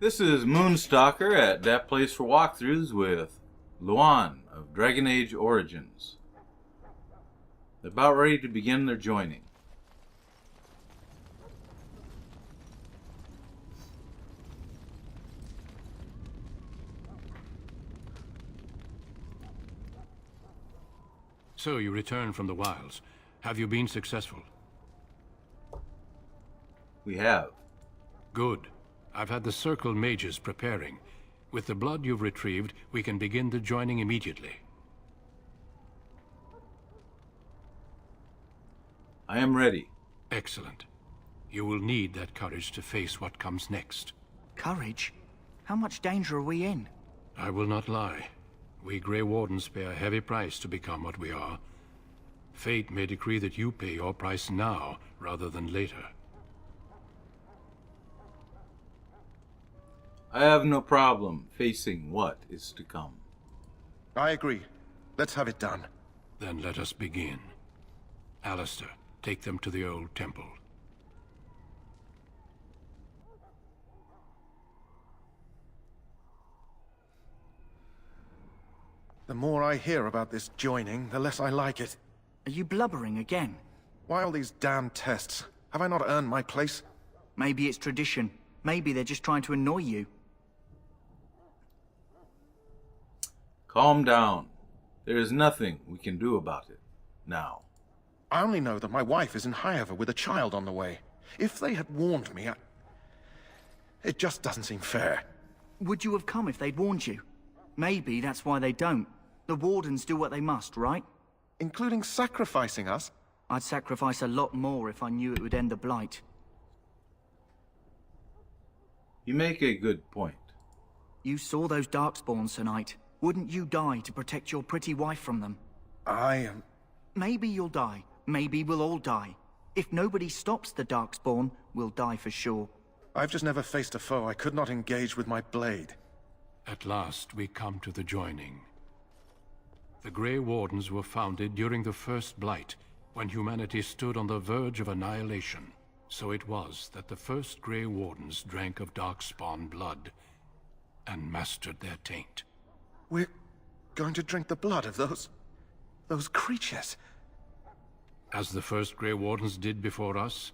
This is Moonstalker at that place for walkthroughs with Luan of Dragon Age Origins. They're about ready to begin their joining. So you returned from the wilds. Have you been successful? We have. Good. I've had the Circle mages preparing. With the blood you've retrieved, we can begin the joining immediately. I am ready. Excellent. You will need that courage to face what comes next. Courage? How much danger are we in? I will not lie. We Grey Wardens pay a heavy price to become what we are. Fate may decree that you pay your price now, rather than later. I have no problem facing what is to come. I agree. Let's have it done. Then let us begin. Alistair, take them to the old temple. The more I hear about this joining, the less I like it. Are you blubbering again? Why all these damn tests? Have I not earned my place? Maybe it's tradition. Maybe they're just trying to annoy you. Calm down. There is nothing we can do about it now. I only know that my wife is in Highever with a child on the way. If they had warned me, it just doesn't seem fair. Would you have come if they'd warned you? Maybe that's why they don't. The Wardens do what they must, right? Including sacrificing us? I'd sacrifice a lot more if I knew it would end the Blight. You make a good point. You saw those Darkspawns tonight. Wouldn't you die to protect your pretty wife from them? I am... Maybe you'll die. Maybe we'll all die. If nobody stops the Darkspawn, we'll die for sure. I've just never faced a foe I could not engage with my blade. At last we come to the joining. The Grey Wardens were founded during the First Blight, when humanity stood on the verge of annihilation. So it was that the first Grey Wardens drank of Darkspawn blood and mastered their taint. We're going to drink the blood of those creatures. As the first Grey Wardens did before us,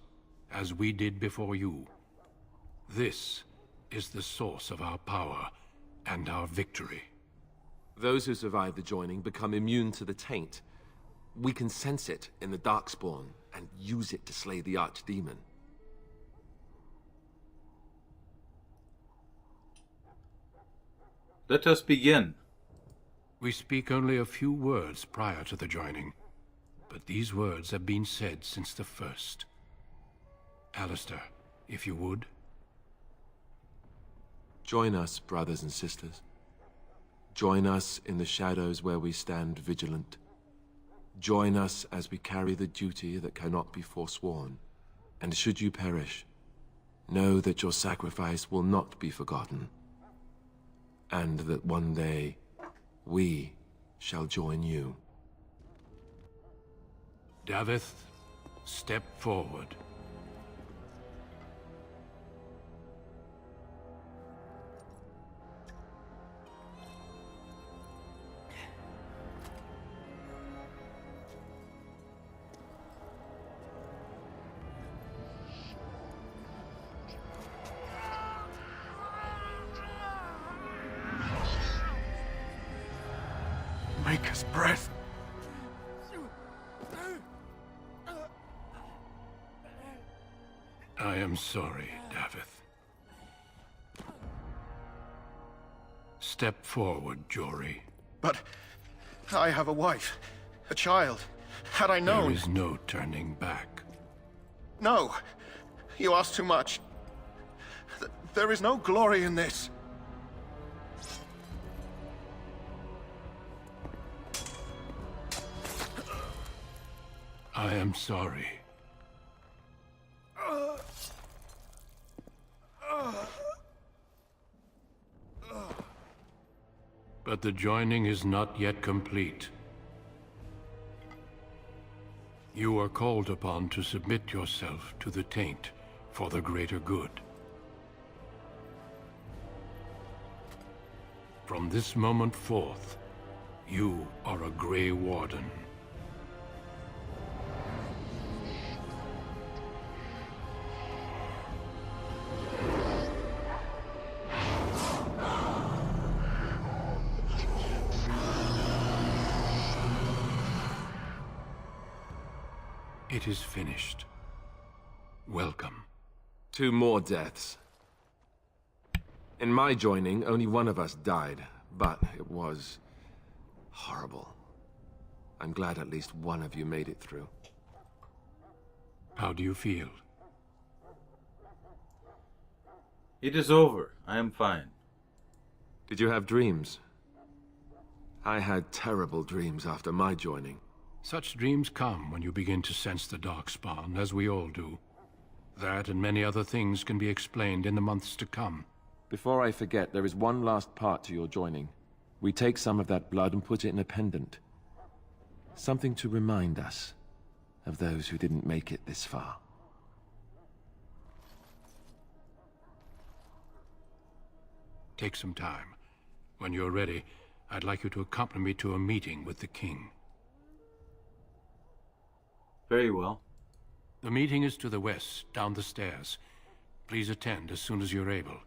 as we did before you. This is the source of our power and our victory. Those who survive the joining become immune to the taint. We can sense it in the Darkspawn and use it to slay the Archdemon. Let us begin. We speak only a few words prior to the joining, but these words have been said since the first. Alistair, if you would. Join us, brothers and sisters. Join us in the shadows where we stand vigilant. Join us as we carry the duty that cannot be forsworn. And should you perish, know that your sacrifice will not be forgotten. And that one day, we shall join you. Davith, step forward. Make us breath. I am sorry, Davith. Step forward, Jory. But I have a wife, a child. Had I known... There is no turning back. No, you ask too much. There is no glory in this. I am sorry. But the joining is not yet complete. You are called upon to submit yourself to the taint for the greater good. From this moment forth, you are a Grey Warden. It is finished. Welcome. 2 more deaths. In my joining, only one of us died, but it was horrible. I'm glad at least one of you made it through. How do you feel? It is over. I am fine. Did you have dreams? I had terrible dreams after my joining. Such dreams come when you begin to sense the Darkspawn, as we all do. That and many other things can be explained in the months to come. Before I forget, there is one last part to your joining. We take some of that blood and put it in a pendant. Something to remind us of those who didn't make it this far. Take some time. When you're ready, I'd like you to accompany me to a meeting with the king. Very well. The meeting is to the west, down the stairs. Please attend as soon as you're able.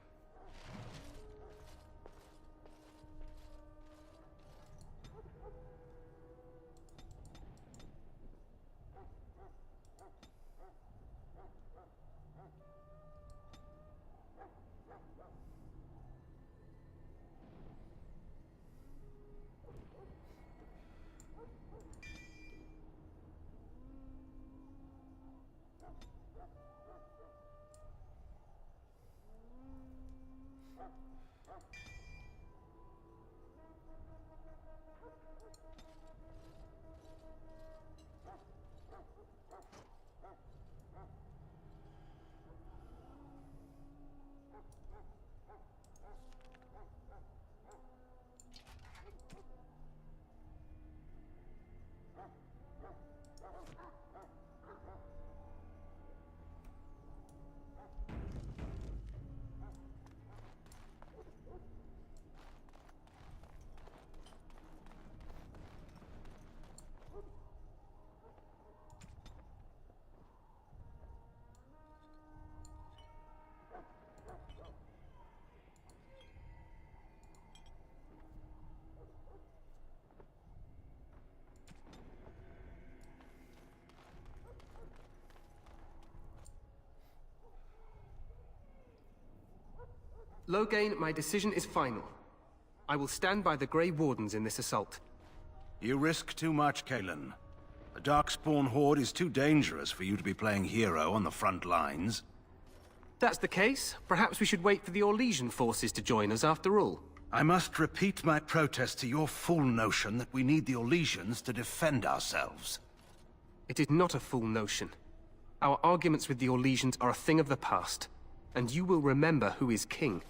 Loghain, my decision is final. I will stand by the Grey Wardens in this assault. You risk too much, Cailan. The Darkspawn horde is too dangerous for you to be playing hero on the front lines. If that's the case, perhaps we should wait for the Orlesian forces to join us after all. I must repeat my protest to your fool notion that we need the Orlesians to defend ourselves. It is not a fool notion. Our arguments with the Orlesians are a thing of the past, and you will remember who is king.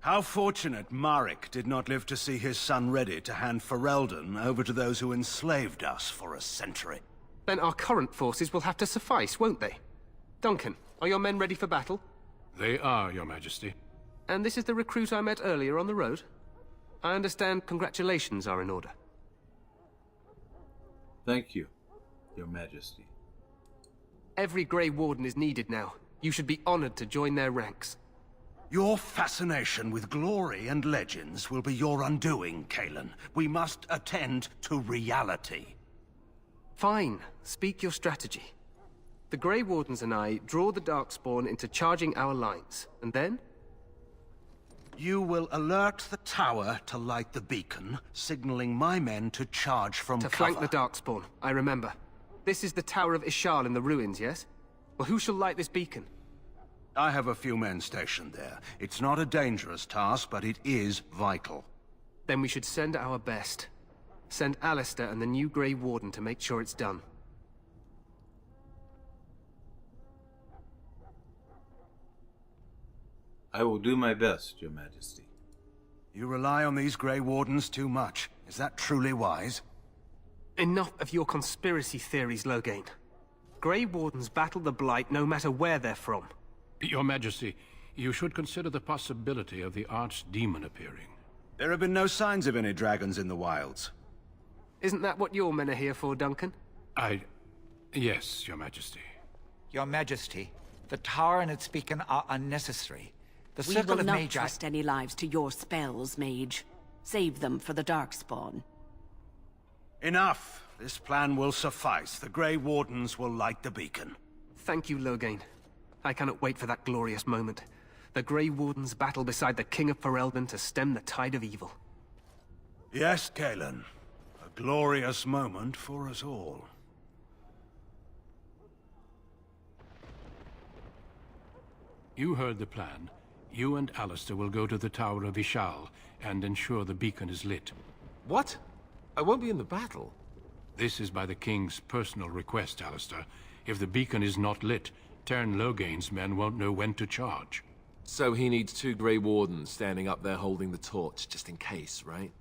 How fortunate Marek did not live to see his son ready to hand Ferelden over to those who enslaved us for a century. Then our current forces will have to suffice, won't they? Duncan, are your men ready for battle? They are, Your Majesty. And this is the recruit I met earlier on the road? I understand congratulations are in order. Thank you, Your Majesty. Every Grey Warden is needed now. You should be honored to join their ranks. Your fascination with glory and legends will be your undoing, Cailan. We must attend to reality. Fine. Speak your strategy. The Grey Wardens and I draw the Darkspawn into charging our lines, and then? You will alert the tower to light the beacon, signaling my men to charge from cover. To flank the Darkspawn, I remember. This is the Tower of Ishal in the ruins, yes? Well, who shall light this beacon? I have a few men stationed there. It's not a dangerous task, but it is vital. Then we should send our best. Send Alistair and the new Grey Warden to make sure it's done. I will do my best, Your Majesty. You rely on these Grey Wardens too much. Is that truly wise? Enough of your conspiracy theories, Loghain. Grey Wardens battle the Blight no matter where they're from. Your Majesty, you should consider the possibility of the Archdemon appearing. There have been no signs of any dragons in the wilds. Isn't that what your men are here for, Duncan? Yes, Your Majesty. Your Majesty, the tower and its beacon are unnecessary. The We circle will of not Magi... trust any lives to your spells, mage. Save them for the Darkspawn. Enough! This plan will suffice. The Grey Wardens will light the beacon. Thank you, Loghain. I cannot wait for that glorious moment. The Grey Wardens battle beside the King of Ferelden to stem the tide of evil. Yes, Cailan. A glorious moment for us all. You heard the plan. You and Alistair will go to the Tower of Ishal and ensure the beacon is lit. What? I won't be in the battle. This is by the King's personal request, Alistair. If the beacon is not lit, Tern Loghain's men won't know when to charge. So he needs 2 Grey Wardens standing up there holding the torch, just in case, right?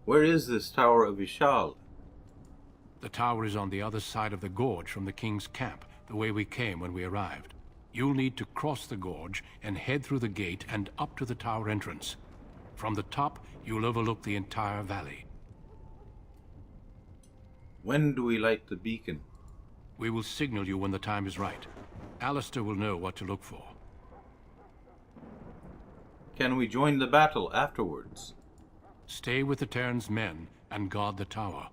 Where is this Tower of Ishal? The tower is on the other side of the gorge from the King's camp, the way we came when we arrived. You'll need to cross the gorge and head through the gate and up to the tower entrance. From the top, you'll overlook the entire valley. When do we light the beacon? We will signal you when the time is right. Alistair will know what to look for. Can we join the battle afterwards? Stay with the Terran's men and guard the tower.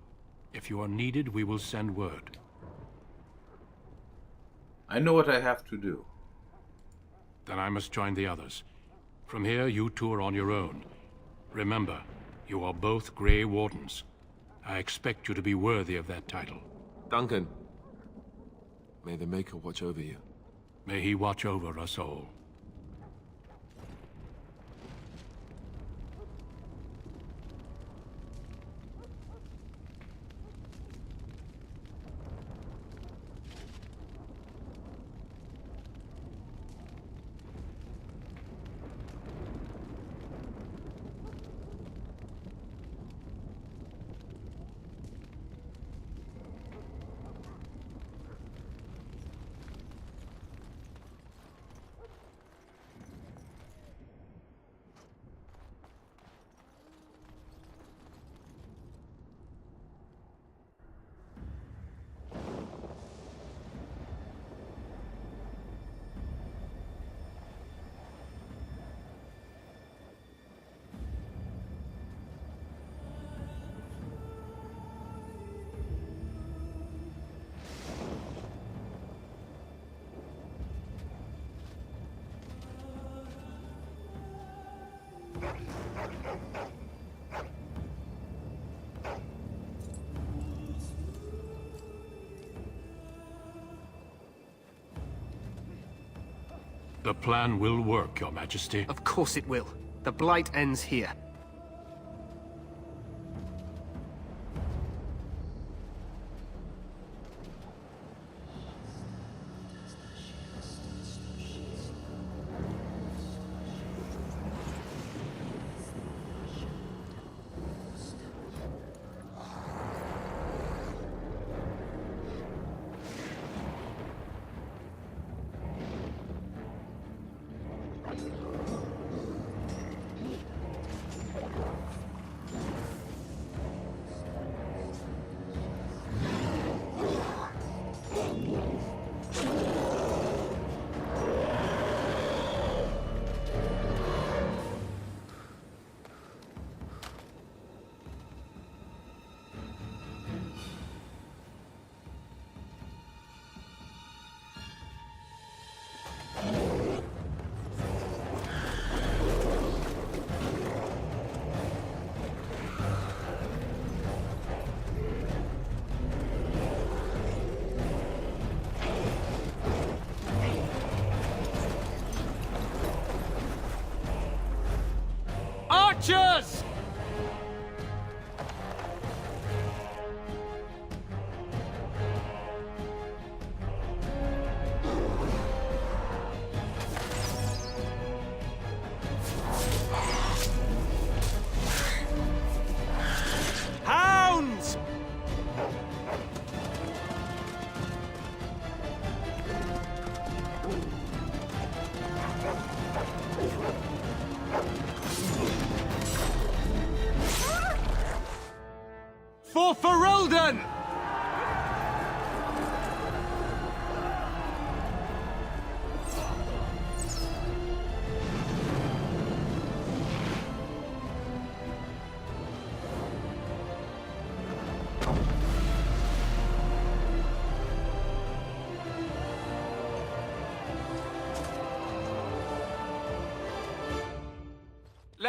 If you are needed, we will send word. I know what I have to do. Then I must join the others. From here, you two are on your own. Remember, you are both Grey Wardens. I expect you to be worthy of that title. Duncan, may the Maker watch over you. May he watch over us all. The plan will work, Your Majesty. Of course it will. The Blight ends here.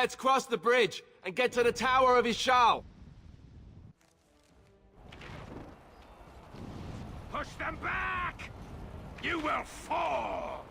Let's cross the bridge and get to the Tower of Ishal. Push them back! You will fall!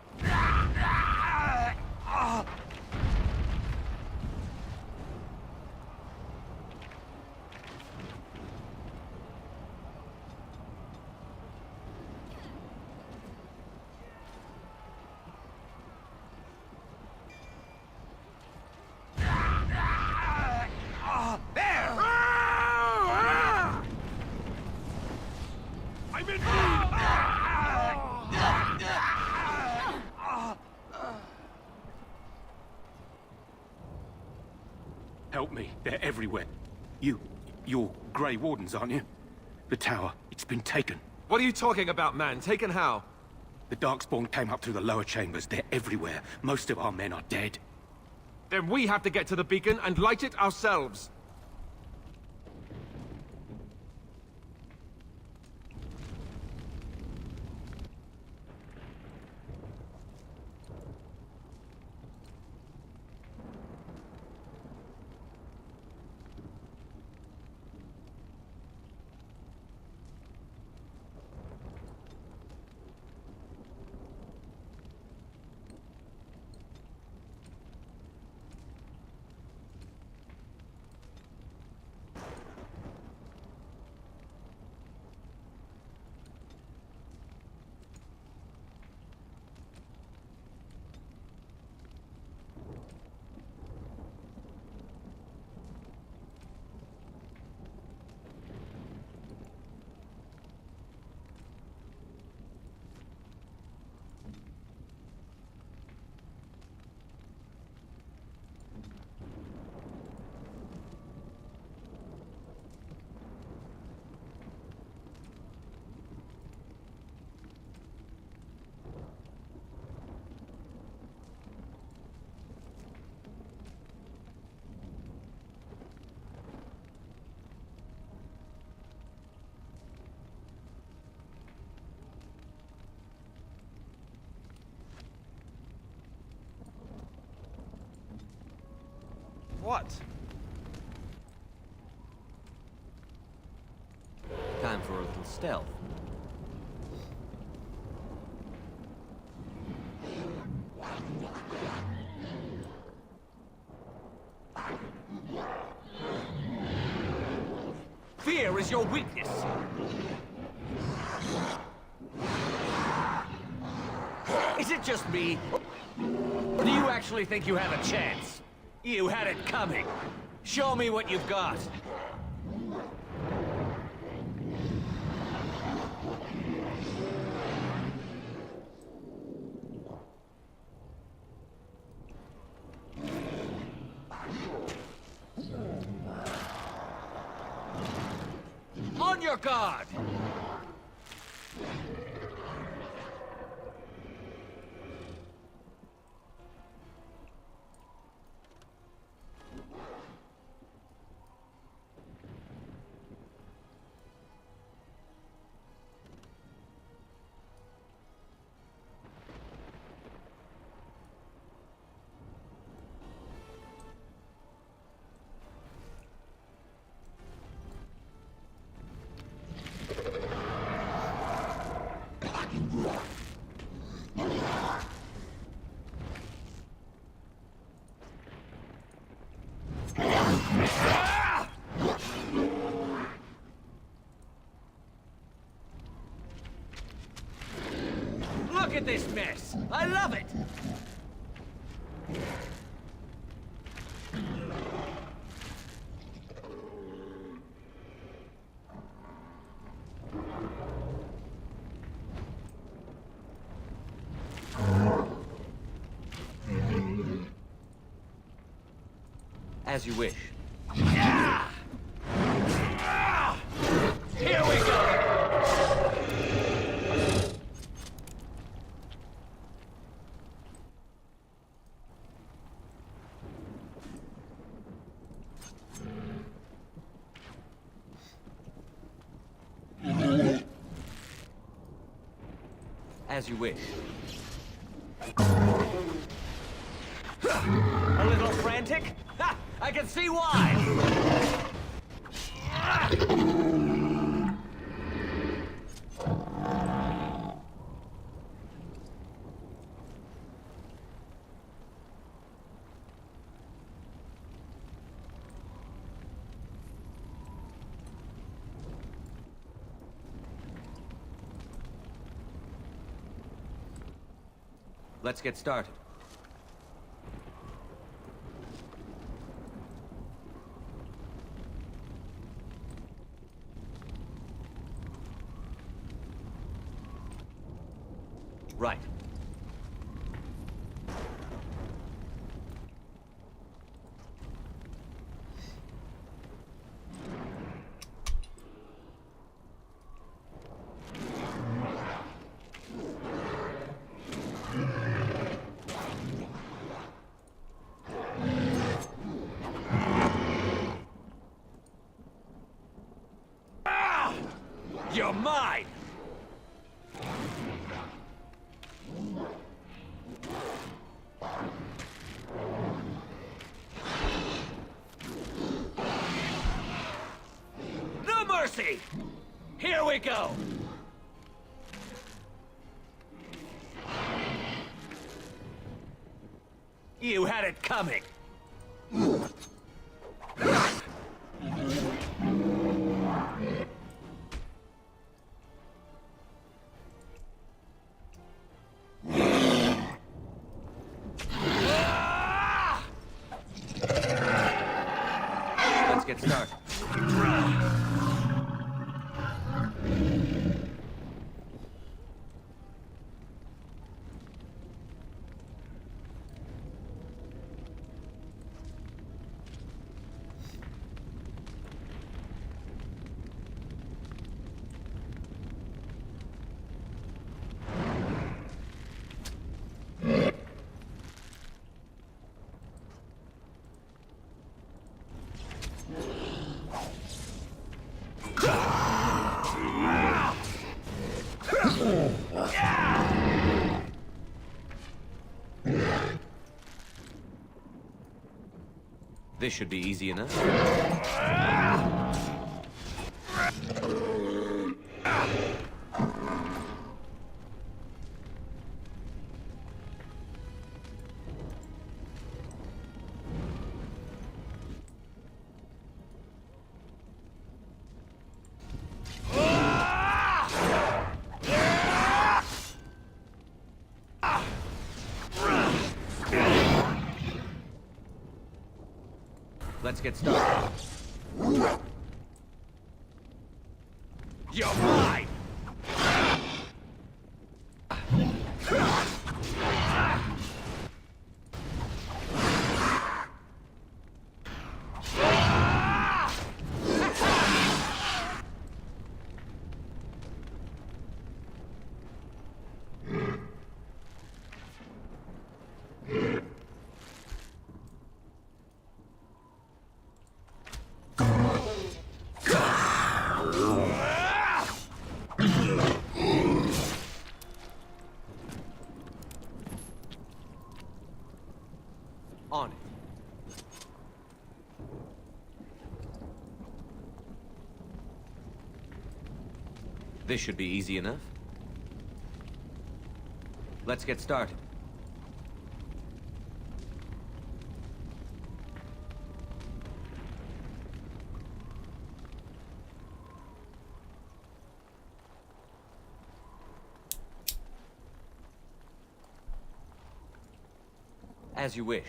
Help me. They're everywhere. You're Grey Wardens, aren't you? The tower, it's been taken. What are you talking about, man? Taken how? The Darkspawn came up through the lower chambers. They're everywhere. Most of our men are dead. Then we have to get to the beacon and light it ourselves. What? Time for a little stealth. Fear is your weakness. Is it just me? Or do you actually think you have a chance? You had it coming. Show me what you've got. On your guard! Look at this mess! I love it! As you wish. Here we go! As you wish. A little frantic? Ha! I can see why! Let's get started. Right. You're mine! No mercy! Here we go! You had it coming! Let's get started. This should be easy enough. Let's get started. You're mine! On it. This should be easy enough. Let's get started. As you wish.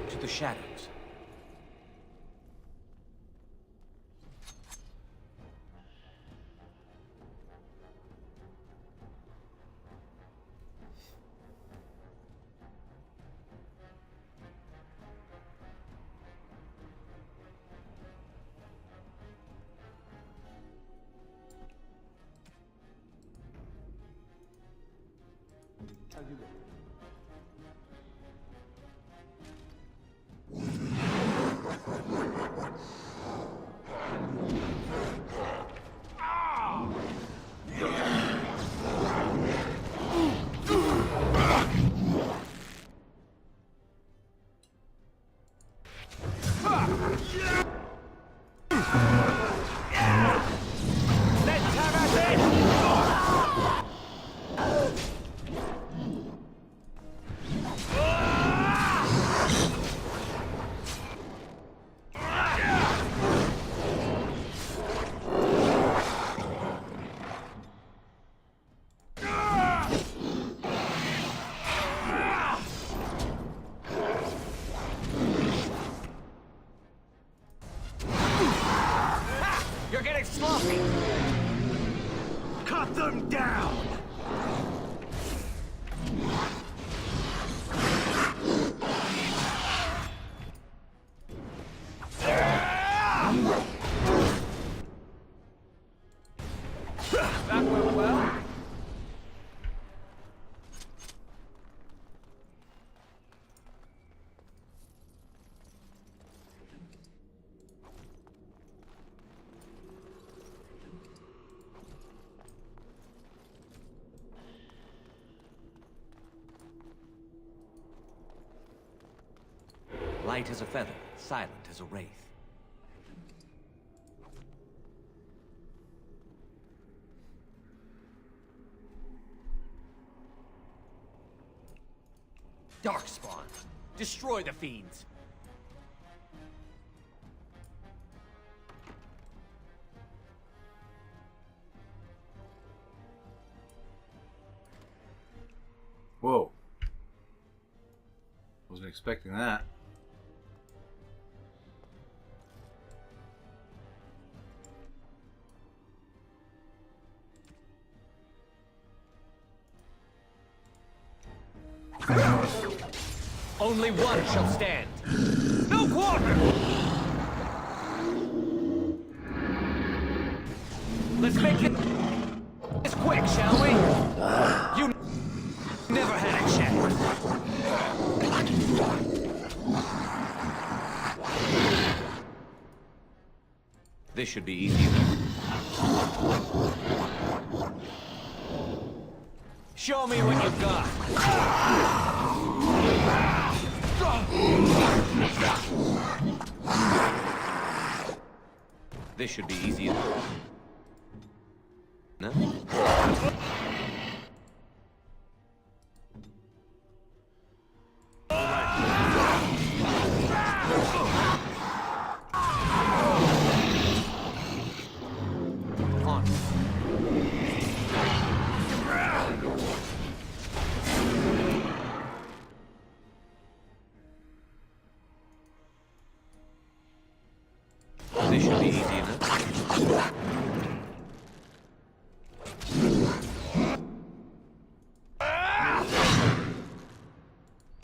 To the shadows. light as a feather, silent as a wraith. Darkspawn! Destroy the fiends! Whoa. Wasn't expecting that. Only one shall stand. No quarter! Let's make it this quick, shall we? You never had a chance. This should be easy enough. Show me what you've got. This should be easy enough. No? This should be easy enough.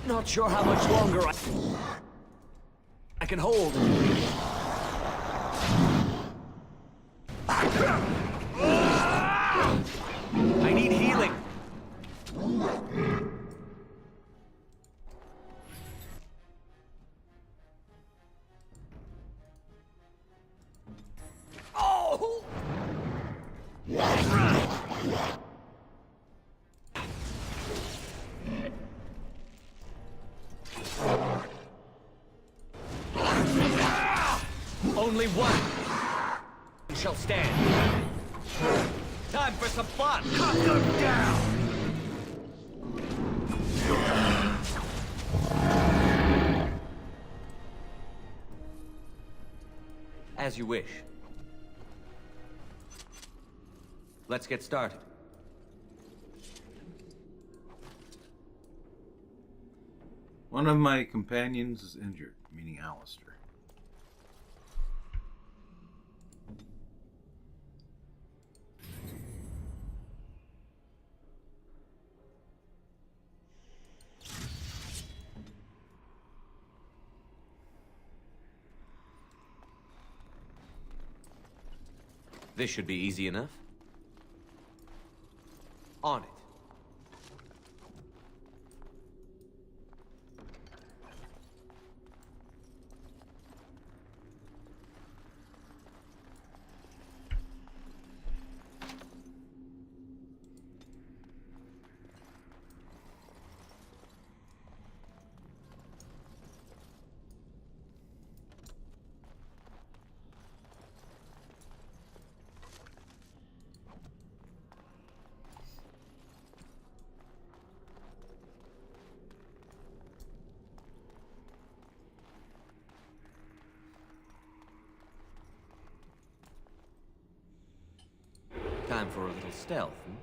Not sure how much longer I can hold. I need healing. Oh! Only one shall stand. Time for some fun. Cut them down. As you wish. Let's get started. One of my companions is injured, meaning Alistair. This should be easy enough. On it. Time for a little stealth, hmm?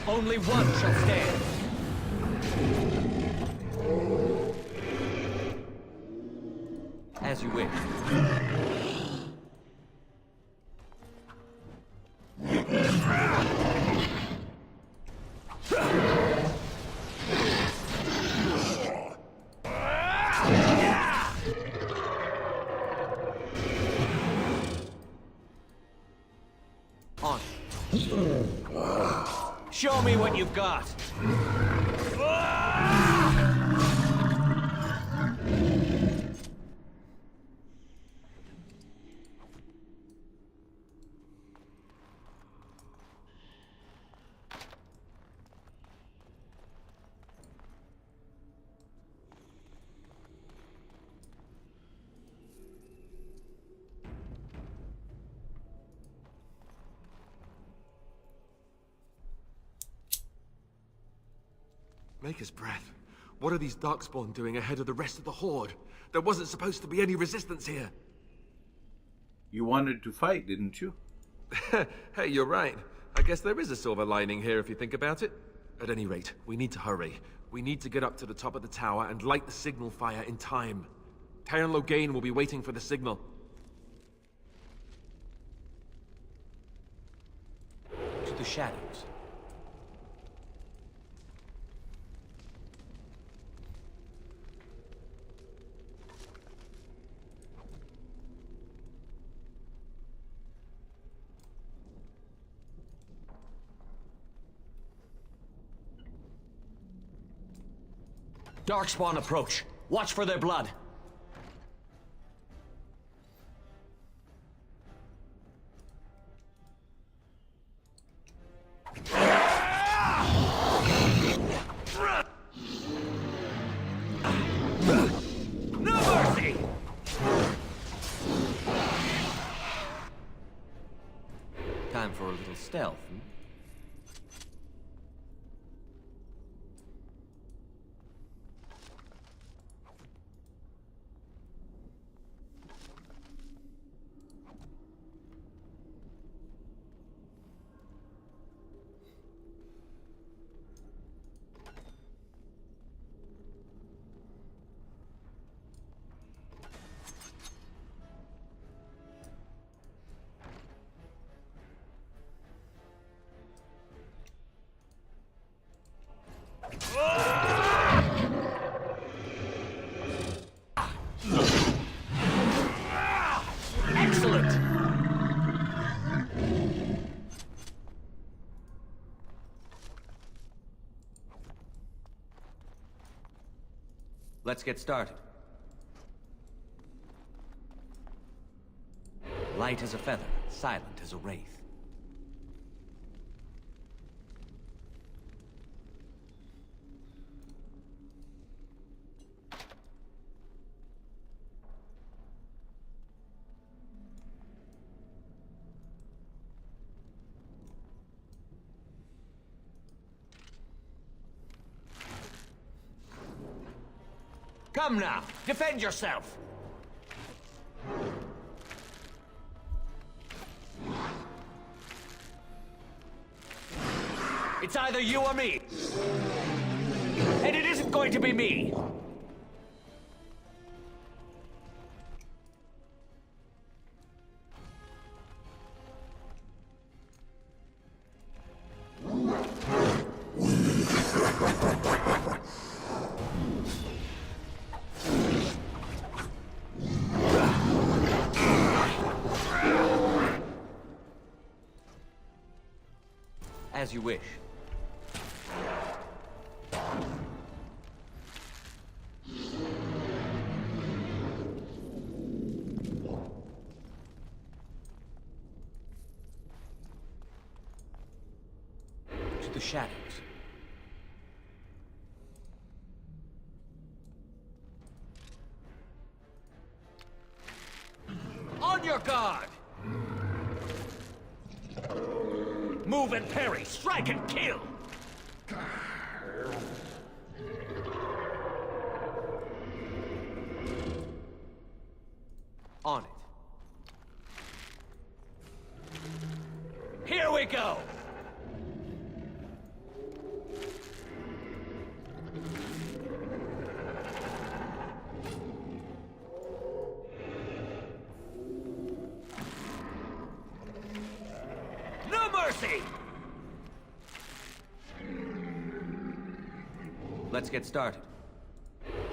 Only one shall stand. As you wish. Show me what you've got. Maker's breath. What are these Darkspawn doing ahead of the rest of the Horde? There wasn't supposed to be any resistance here. You wanted to fight, didn't you? Hey, you're right. I guess there is a silver lining here if you think about it. At any rate, we need to hurry. We need to get up to the top of the tower and light the signal fire in time. Terran Loghain will be waiting for the signal. To the shadows. Darkspawn approach. Watch for their blood. No mercy! Time for a little stealth, hmm? Excellent! Let's get started. Light as a feather, silent as a wraith. Come now, defend yourself! It's either you or me. And it isn't going to be me. As you wish. To the shadows. On your guard! Move and parry, strike and kill! On it. Here we go! No mercy! Let's get started.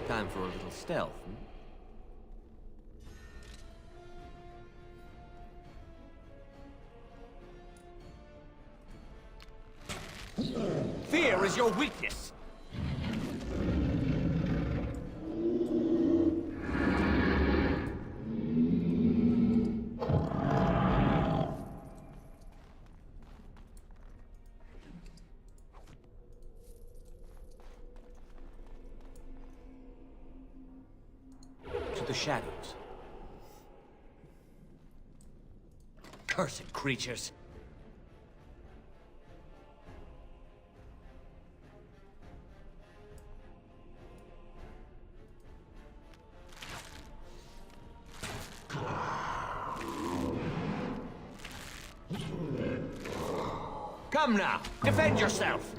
Time for a little stealth, hmm? Fear is your weakness. To the shadows. Cursed creatures. Come now, defend yourself!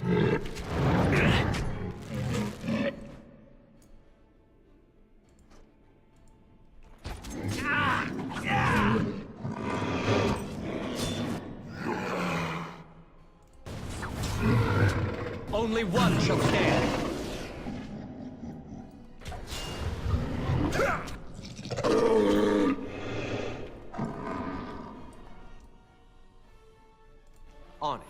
Only one shall stand. On it.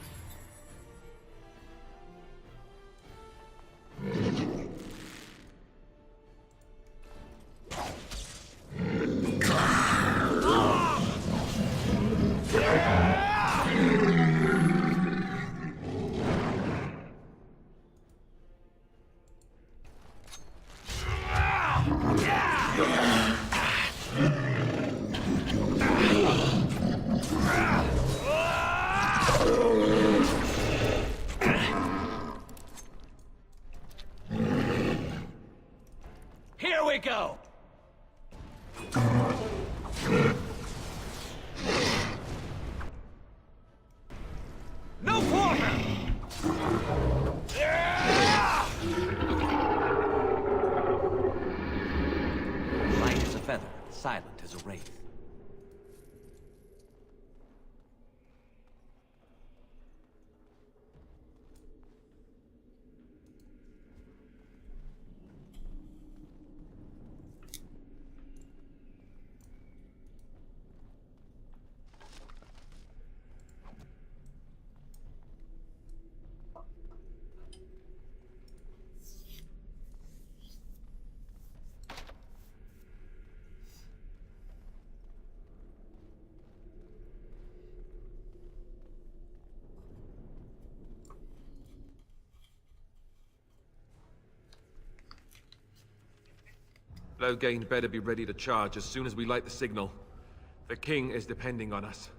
Here we go! No quarter! Light as a feather, silent as a wraith. Loghain better be ready to charge as soon as we light the signal. The king is depending on us.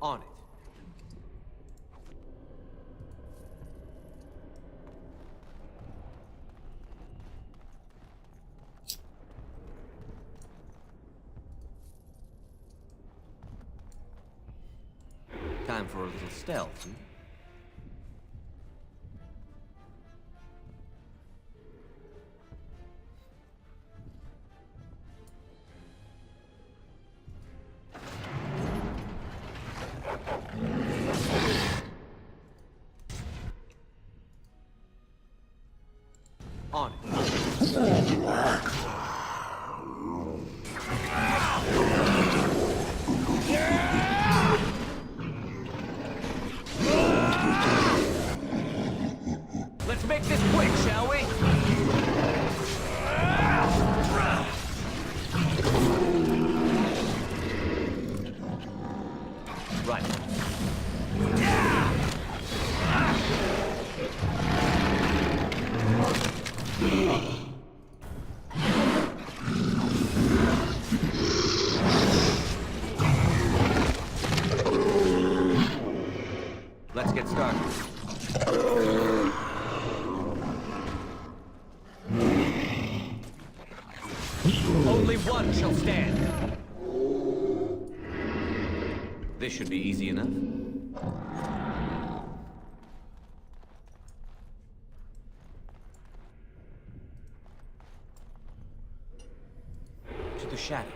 On it. Time for a little stealth, hmm? On it. Let's make this quick, shall we? Right. Let's get started. Only one shall stand. This should be easy enough. To the shadows.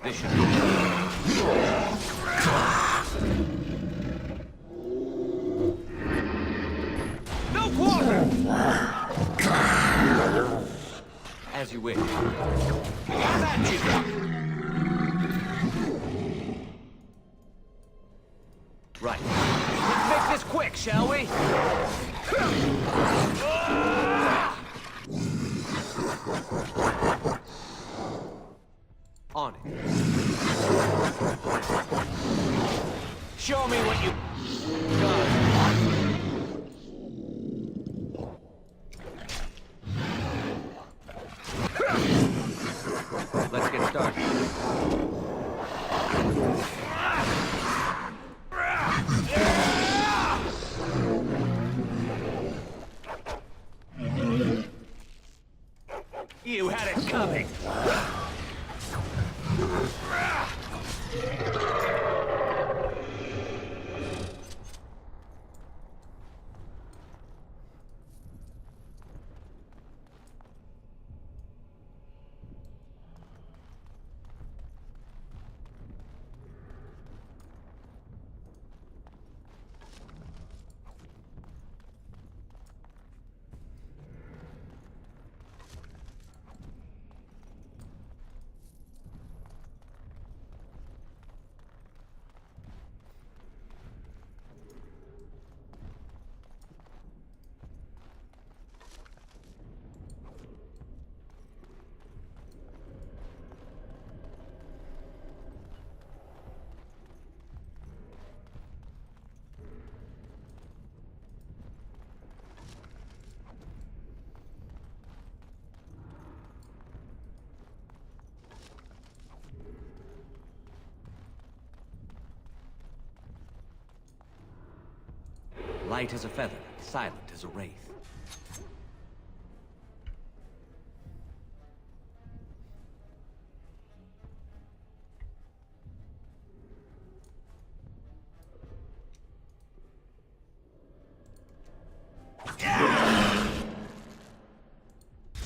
This should be no quarter! As you wish. Have at you! Right. Let's make this quick, shall we? On it. Show me what you got. Let's get started. You had it coming. Light as a feather, silent as a wraith.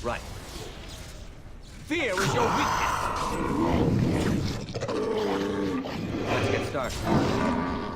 Right. Fear is your weakness. Let's get started.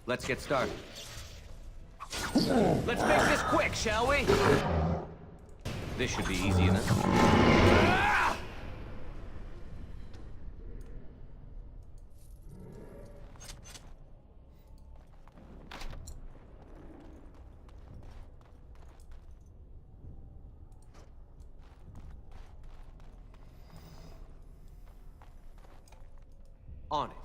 Let's get started. Let's make this quick, shall we? This should be easy enough. On it.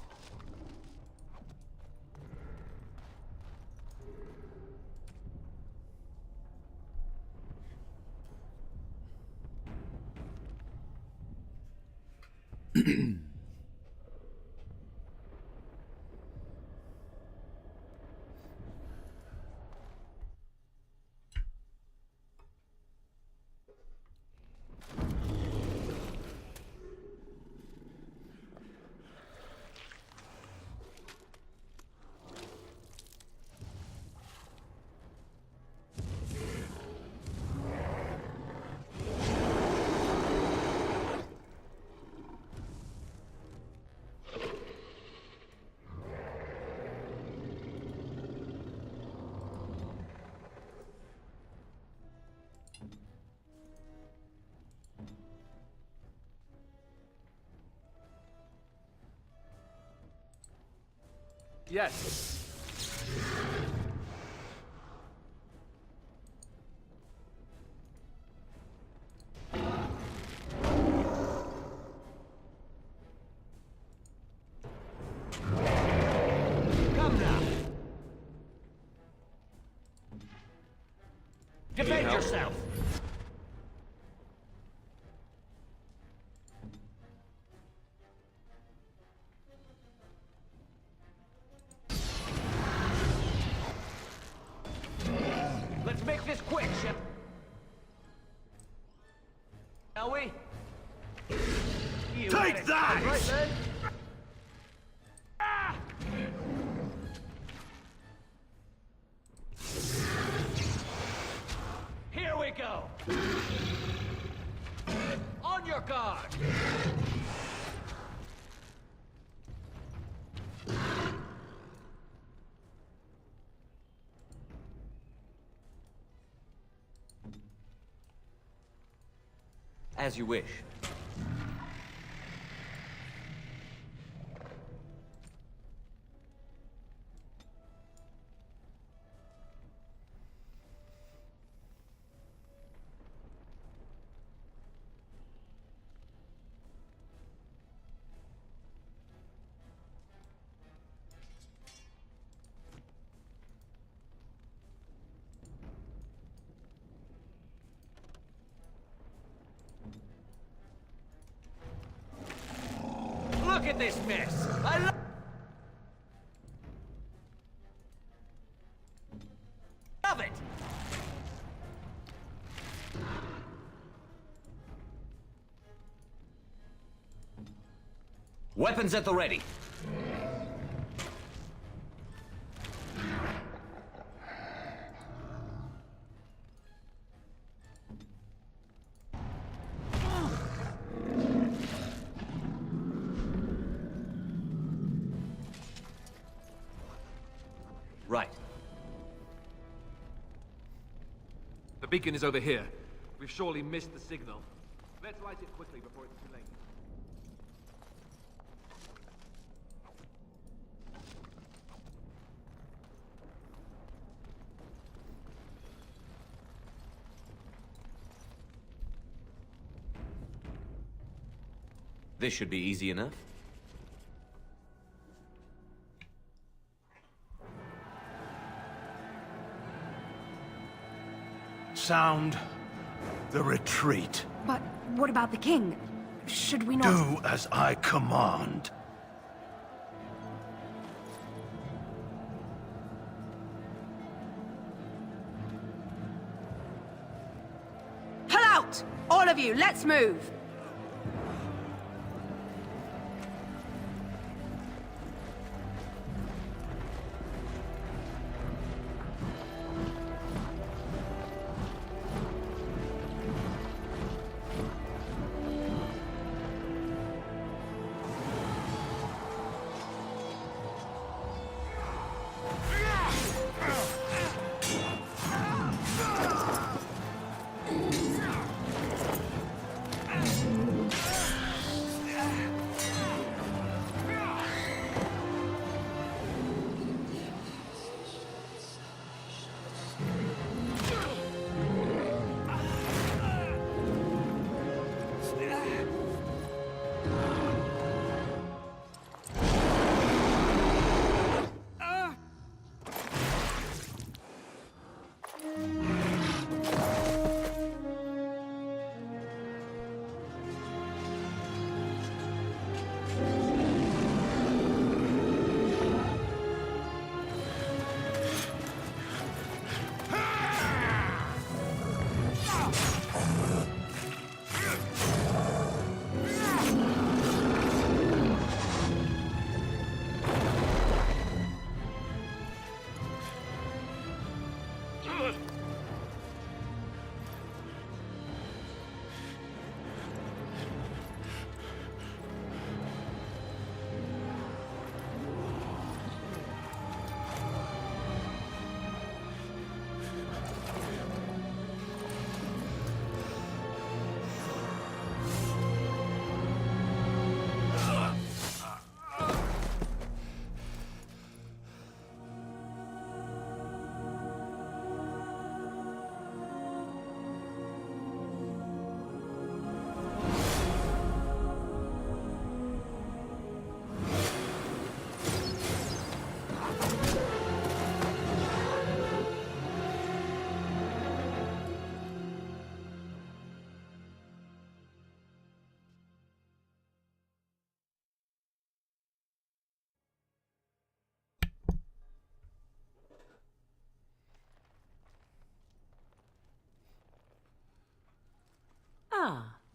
Yes. Come now. Defend yourself. Let's make this quick, shall we? Take that! Right, then. Ah! Here we go. On your guard. As you wish. Look at this mess! I love it! Weapons at the ready. Right. The beacon is over here. We've surely missed the signal. Let's light it quickly before it's too late. This should be easy enough. Sound the retreat. But what about the king? Should we not... Do as I command. Pull out! All of you, let's move!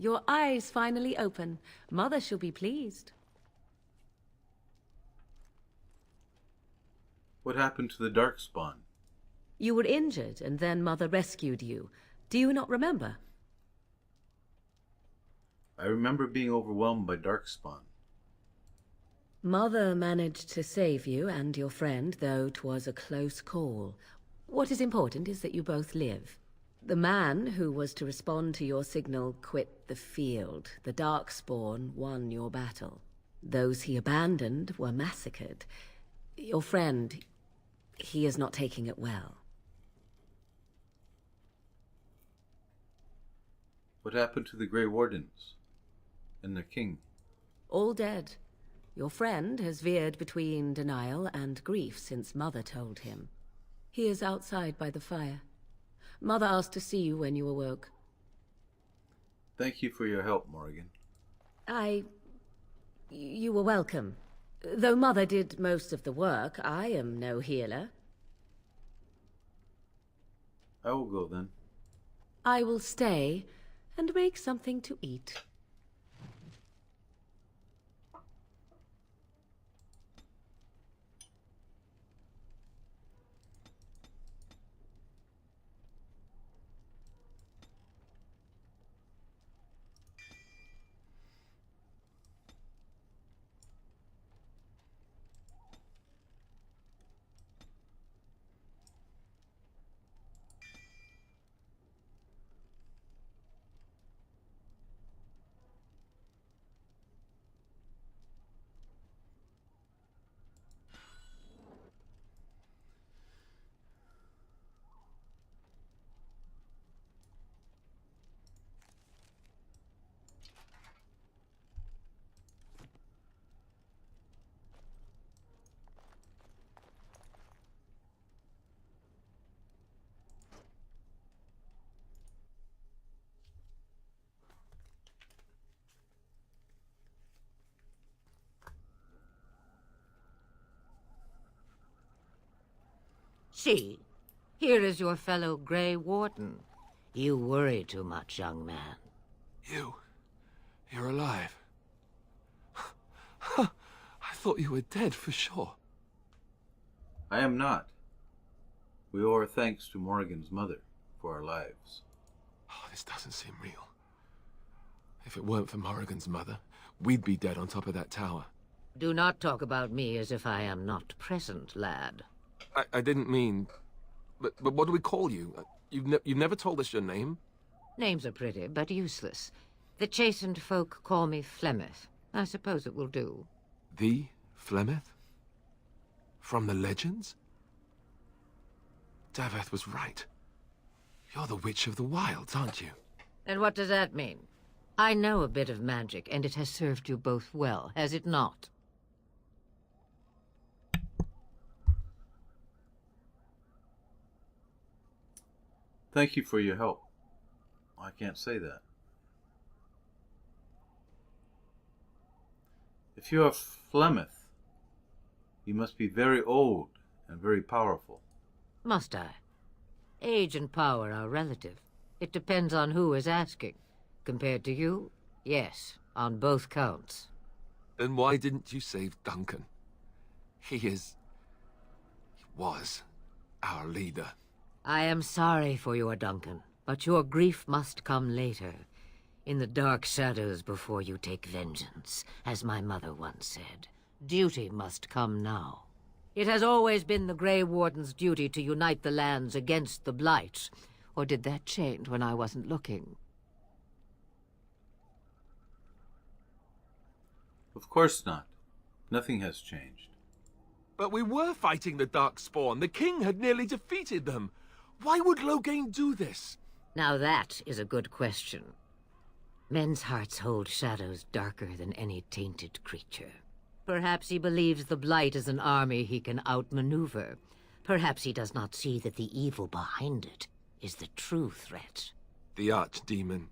your eyes finally open. Mother shall be pleased. What happened to the Darkspawn? You were injured, and then Mother rescued you. Do you not remember? I remember being overwhelmed by Darkspawn. Mother managed to save you and your friend, though 'twas a close call. What is important is that you both live. The man who was to respond to your signal quit the field. The Darkspawn won your battle. Those he abandoned were massacred. Your friend, he is not taking it well. What happened to the Grey Wardens? And the king? All dead. Your friend has veered between denial and grief since Mother told him. He is outside by the fire. Mother asked to see you when you awoke. Thank you for your help, Morrigan. You were welcome. Though Mother did most of the work, I am no healer. I will go then. I will stay and make something to eat. See, here is your fellow Grey Warden. You worry too much, young man. You're alive. I thought you were dead for sure. I am not. We owe our thanks to Morrigan's mother for our lives. Oh, this doesn't seem real. If it weren't for Morrigan's mother, we'd be dead on top of that tower. Do not talk about me as if I am not present, lad. I didn't mean... But what do we call you? You've never told us your name? Names are pretty, but useless. The chastened folk call me Flemeth. I suppose it will do. The Flemeth? From the legends? Daveth was right. You're the Witch of the Wilds, aren't you? And what does that mean? I know a bit of magic, and it has served you both well, has it not? Thank you for your help. I can't say that. If you are Flemeth, you must be very old and very powerful. Must I? Age and power are relative. It depends on who is asking. Compared to you, yes, on both counts. Then why didn't you save Duncan? He was our leader. I am sorry for your Duncan, but your grief must come later. In the dark shadows before you take vengeance, as my mother once said. Duty must come now. It has always been the Grey Warden's duty to unite the lands against the Blight. Or did that change when I wasn't looking? Of course not. Nothing has changed. But we were fighting the Darkspawn. The king had nearly defeated them. Why would Loghain do this? Now that is a good question. Men's hearts hold shadows darker than any tainted creature. Perhaps he believes the Blight is an army he can outmaneuver. Perhaps he does not see that the evil behind it is the true threat. The archdemon.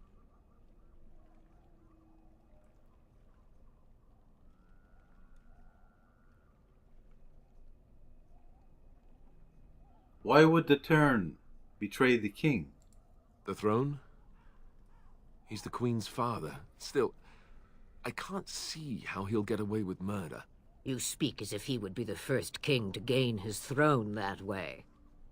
Why would the Tern betray the king? The throne? He's the Queen's father. Still, I can't see how he'll get away with murder. You speak as if he would be the first king to gain his throne that way.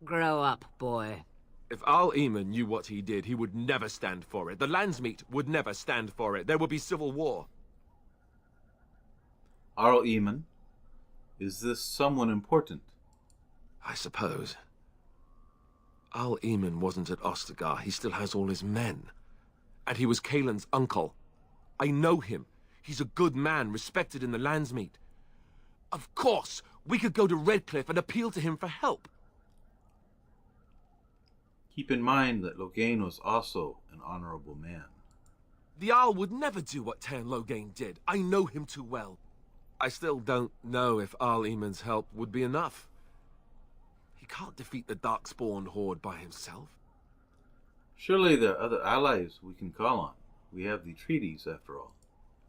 Grow up, boy. If Al Eamon knew what he did, he would never stand for it. The Landsmeet would never stand for it. There would be civil war. Arl Eamon? Is this someone important? I suppose. Al Eamon wasn't at Ostagar. He still has all his men. And he was Kaelin's uncle. I know him. He's a good man, respected in the Landsmeet. Of course, we could go to Redcliffe and appeal to him for help. Keep in mind that Loghain was also an honorable man. The Jarl would never do what Tairn Loghain did. I know him too well. I still don't know if Arl Eamon's help would be enough. He can't defeat the Darkspawn horde by himself. Surely there are other allies we can call on. We have the treaties, after all.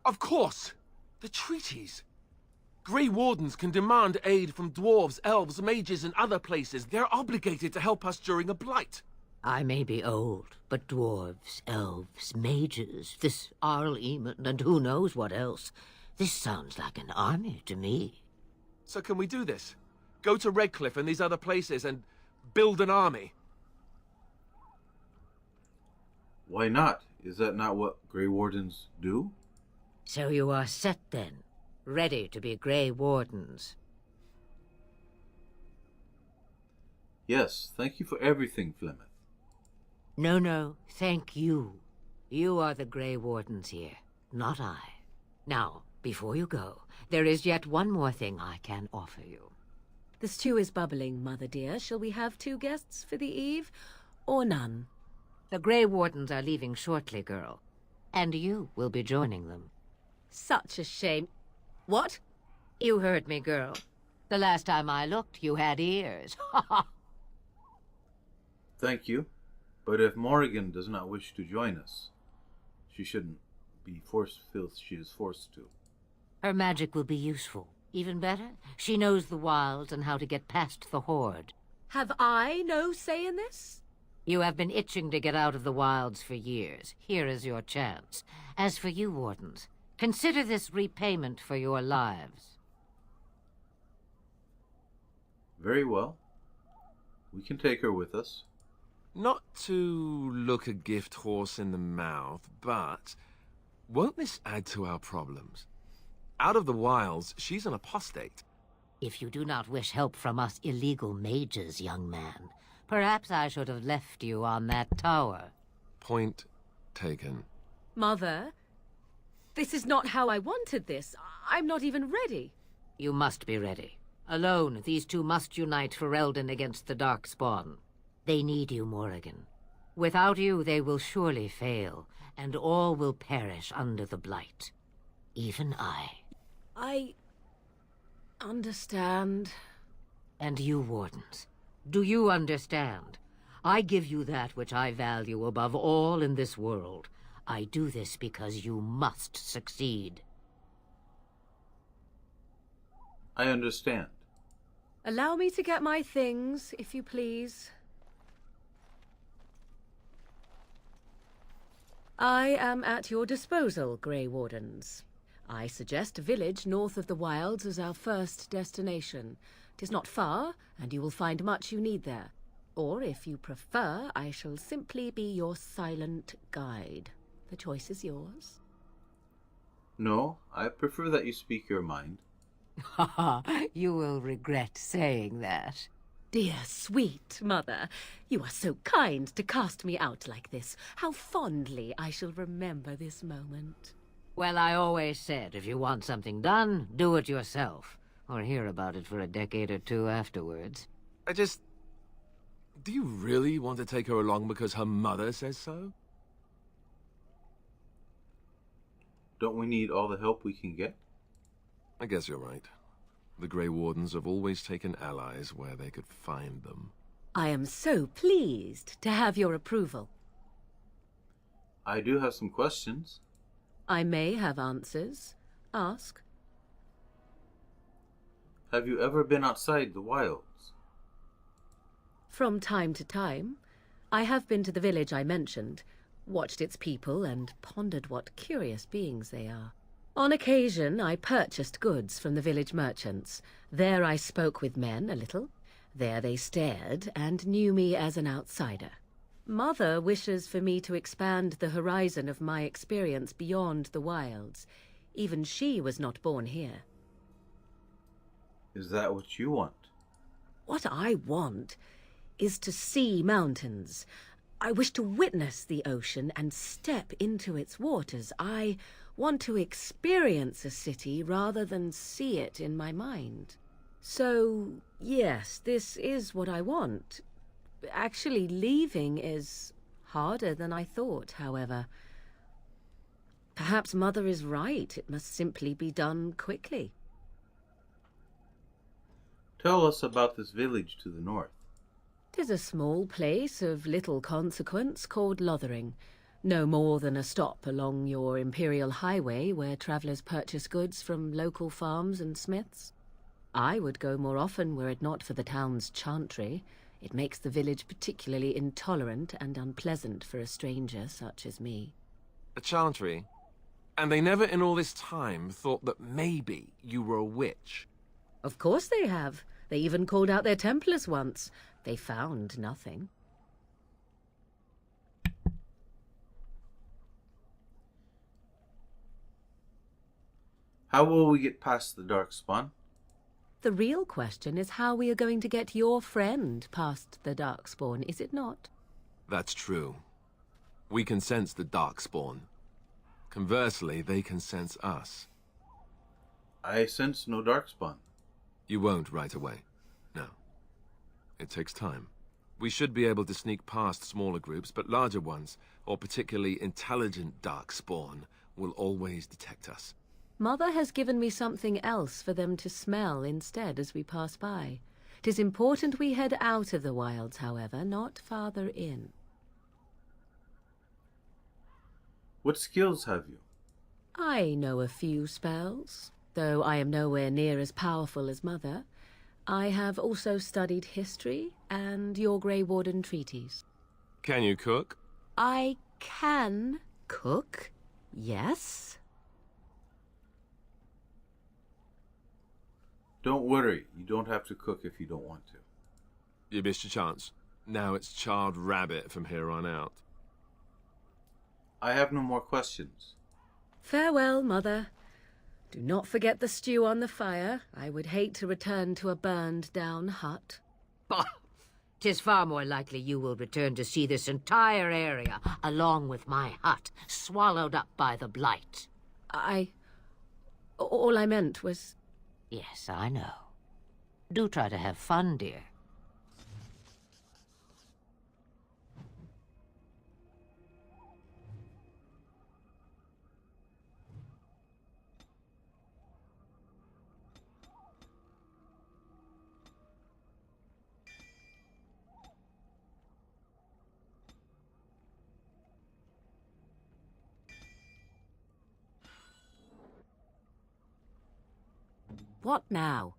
Of course! The treaties! Grey Wardens can demand aid from dwarves, elves, mages, and other places. They're obligated to help us during a blight. I may be old, but dwarves, elves, mages, this Arl Eamon, and who knows what else. This sounds like an army to me. So can we do this? Go to Redcliffe and these other places and build an army? Why not? Is that not what Grey Wardens do? So you are set then, ready to be Grey Wardens. Yes, thank you for everything, Flemeth. No, thank you. You are the Grey Wardens here, not I. Now, before you go, there is yet one more thing I can offer you. The stew is bubbling, Mother dear. Shall we have 2 guests for the eve, or none? The Grey Wardens are leaving shortly, girl. And you will be joining them. Such a shame. What? You heard me, girl. The last time I looked, you had ears. Thank you. But if Morrigan does not wish to join us, she shouldn't be forced she is forced to. Her magic will be useful. Even better, she knows the wilds and how to get past the horde. Have I no say in this? You have been itching to get out of the wilds for years. Here is your chance. As for you, Wardens, consider this repayment for your lives. Very well. We can take her with us. Not to look a gift horse in the mouth, but won't this add to our problems? Out of the wilds, she's an apostate. If you do not wish help from us illegal mages, young man, perhaps I should have left you on that tower. Point taken. Mother, this is not how I wanted this. I'm not even ready. You must be ready. Alone, these 2 must unite Ferelden against the Darkspawn. They need you, Morrigan. Without you, they will surely fail, and all will perish under the blight. Even I. I understand. And you, Wardens, do you understand? I give you that which I value above all in this world. I do this because you must succeed. I understand. Allow me to get my things, if you please. I am at your disposal, Grey Wardens. I suggest a village north of the wilds as our first destination. 'Tis not far, and you will find much you need there. Or, if you prefer, I shall simply be your silent guide. The choice is yours. No, I prefer that you speak your mind. You will regret saying that. Dear, sweet mother, you are so kind to cast me out like this. How fondly I shall remember this moment. Well, I always said, if you want something done, do it yourself. Or hear about it for a decade or 2 afterwards. Do you really want to take her along because her mother says so? Don't we need all the help we can get? I guess you're right. The Grey Wardens have always taken allies where they could find them. I am so pleased to have your approval. I do have some questions. I may have answers. Ask. Have you ever been outside the wilds? From time to time. I have been to the village I mentioned. watched its people, and pondered what curious beings they are. On occasion, I purchased goods from the village merchants. There I spoke with men a little. There they stared and knew me as an outsider. Mother wishes for me to expand the horizon of my experience beyond the wilds. Even she was not born here. Is that what you want? What I want is to see mountains. I wish to witness the ocean and step into its waters. I want to experience a city rather than see it in my mind. So, yes, this is what I want. Actually, leaving is harder than I thought, however. Perhaps Mother is right. It must simply be done quickly. Tell us about this village to the north. 'Tis a small place of little consequence called Lothering. No more than a stop along your imperial highway where travellers purchase goods from local farms and smiths. I would go more often were it not for the town's chantry. It makes the village particularly intolerant and unpleasant for a stranger such as me. A chantry? And they never in all this time thought that maybe you were a witch? Of course they have. They even called out their Templars once. They found nothing. How will we get past the Darkspawn? The real question is how we are going to get your friend past the Darkspawn, is it not? That's true. We can sense the Darkspawn. Conversely, they can sense us. I sense no Darkspawn. You won't right away. No. It takes time. We should be able to sneak past smaller groups, but larger ones, or particularly intelligent Darkspawn, will always detect us. Mother has given me something else for them to smell instead as we pass by. 'Tis important we head out of the wilds, however, not farther in. What skills have you? I know a few spells, though I am nowhere near as powerful as Mother. I have also studied history and your Grey Warden treaties. Can you cook? I can cook, yes. Don't worry, you don't have to cook if you don't want to. You missed your chance. Now it's charred rabbit from here on out. I have no more questions. Farewell, Mother. Do not forget the stew on the fire. I would hate to return to a burned-down hut. Bah! 'Tis far more likely you will return to see this entire area, along with my hut, swallowed up by the blight. All I meant was... Yes, I know. Do try to have fun, dear. What now?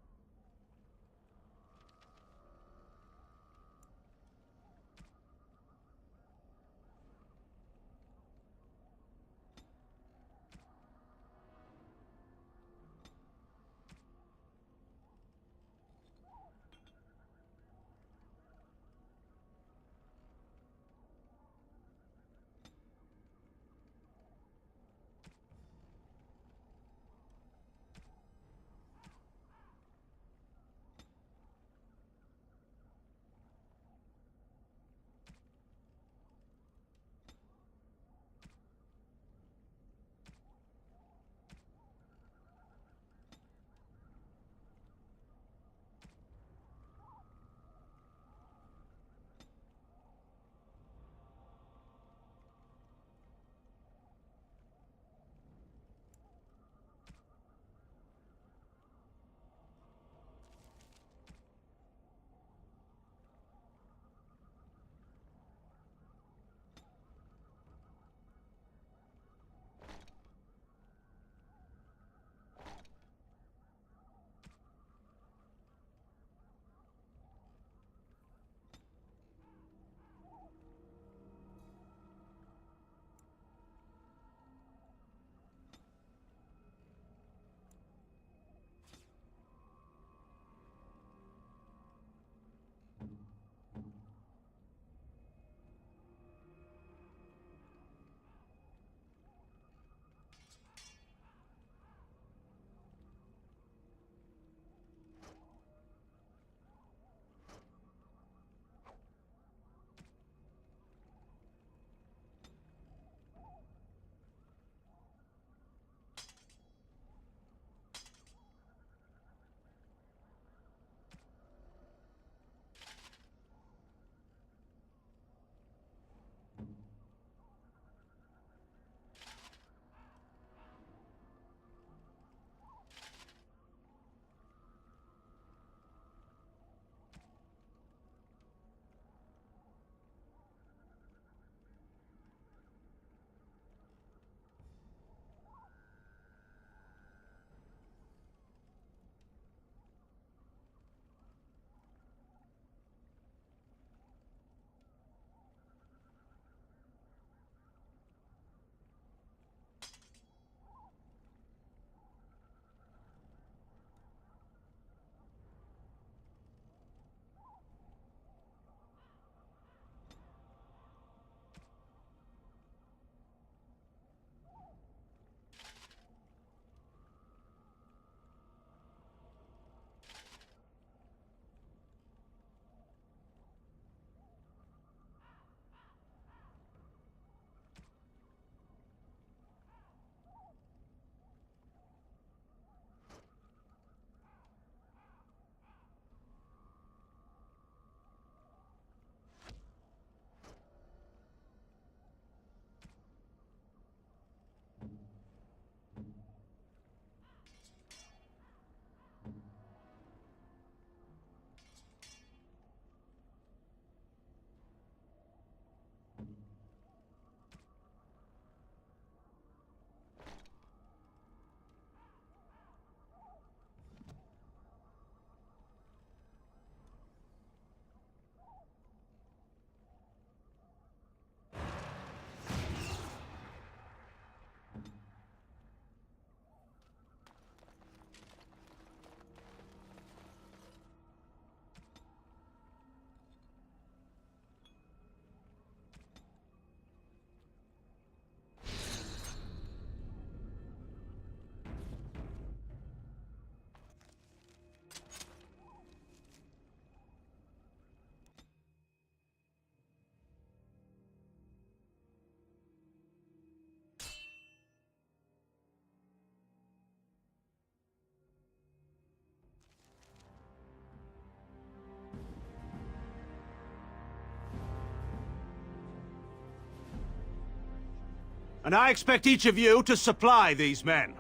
And I expect each of you to supply these men.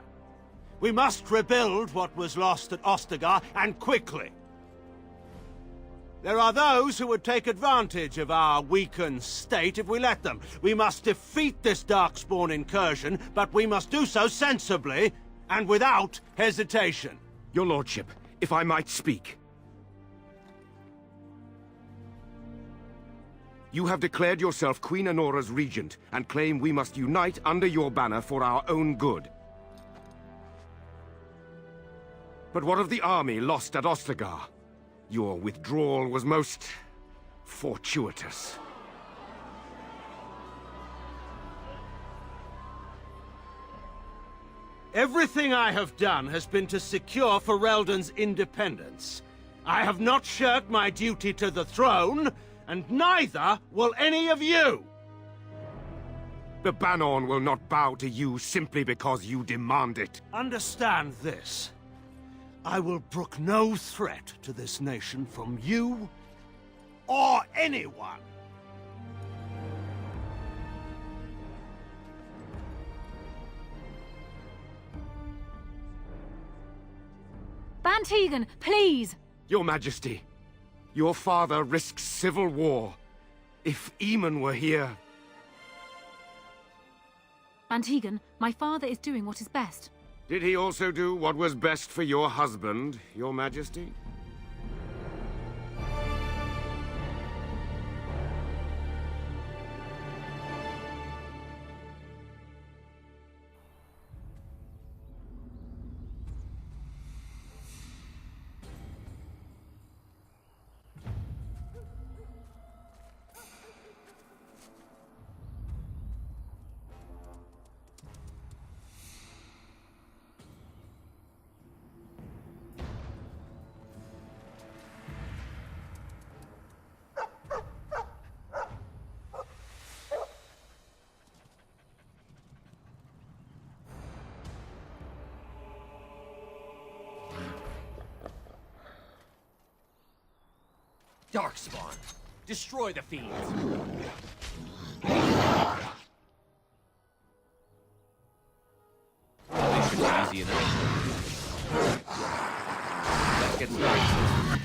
We must rebuild what was lost at Ostagar, and quickly. There are those who would take advantage of our weakened state if we let them. We must defeat this Darkspawn incursion, but we must do so sensibly and without hesitation. Your lordship, if I might speak. You have declared yourself Queen Honora's regent, and claim we must unite under your banner for our own good. But what of the army lost at Ostagar? Your withdrawal was most fortuitous. Everything I have done has been to secure Ferelden's independence. I have not shirked my duty to the throne, and neither will any of you! The Banon will not bow to you simply because you demand it. Understand this. I will brook no threat to this nation from you or anyone. Bantegan, please! Your Majesty, your father risks civil war. If Eamon were here... Bantegan, my father is doing what is best. Did he also do what was best for your husband, Your Majesty? Darkspawn, destroy the fiends. This should be easy enough. Let's get started.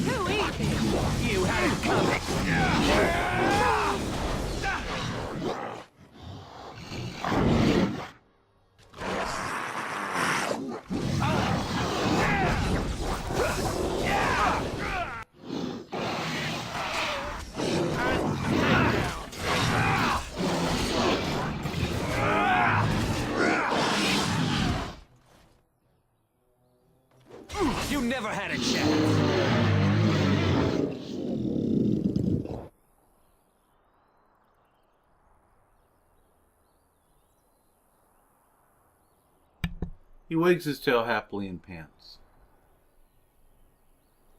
Too easy! You had it coming! You never had a chance! He wags his tail happily and pants.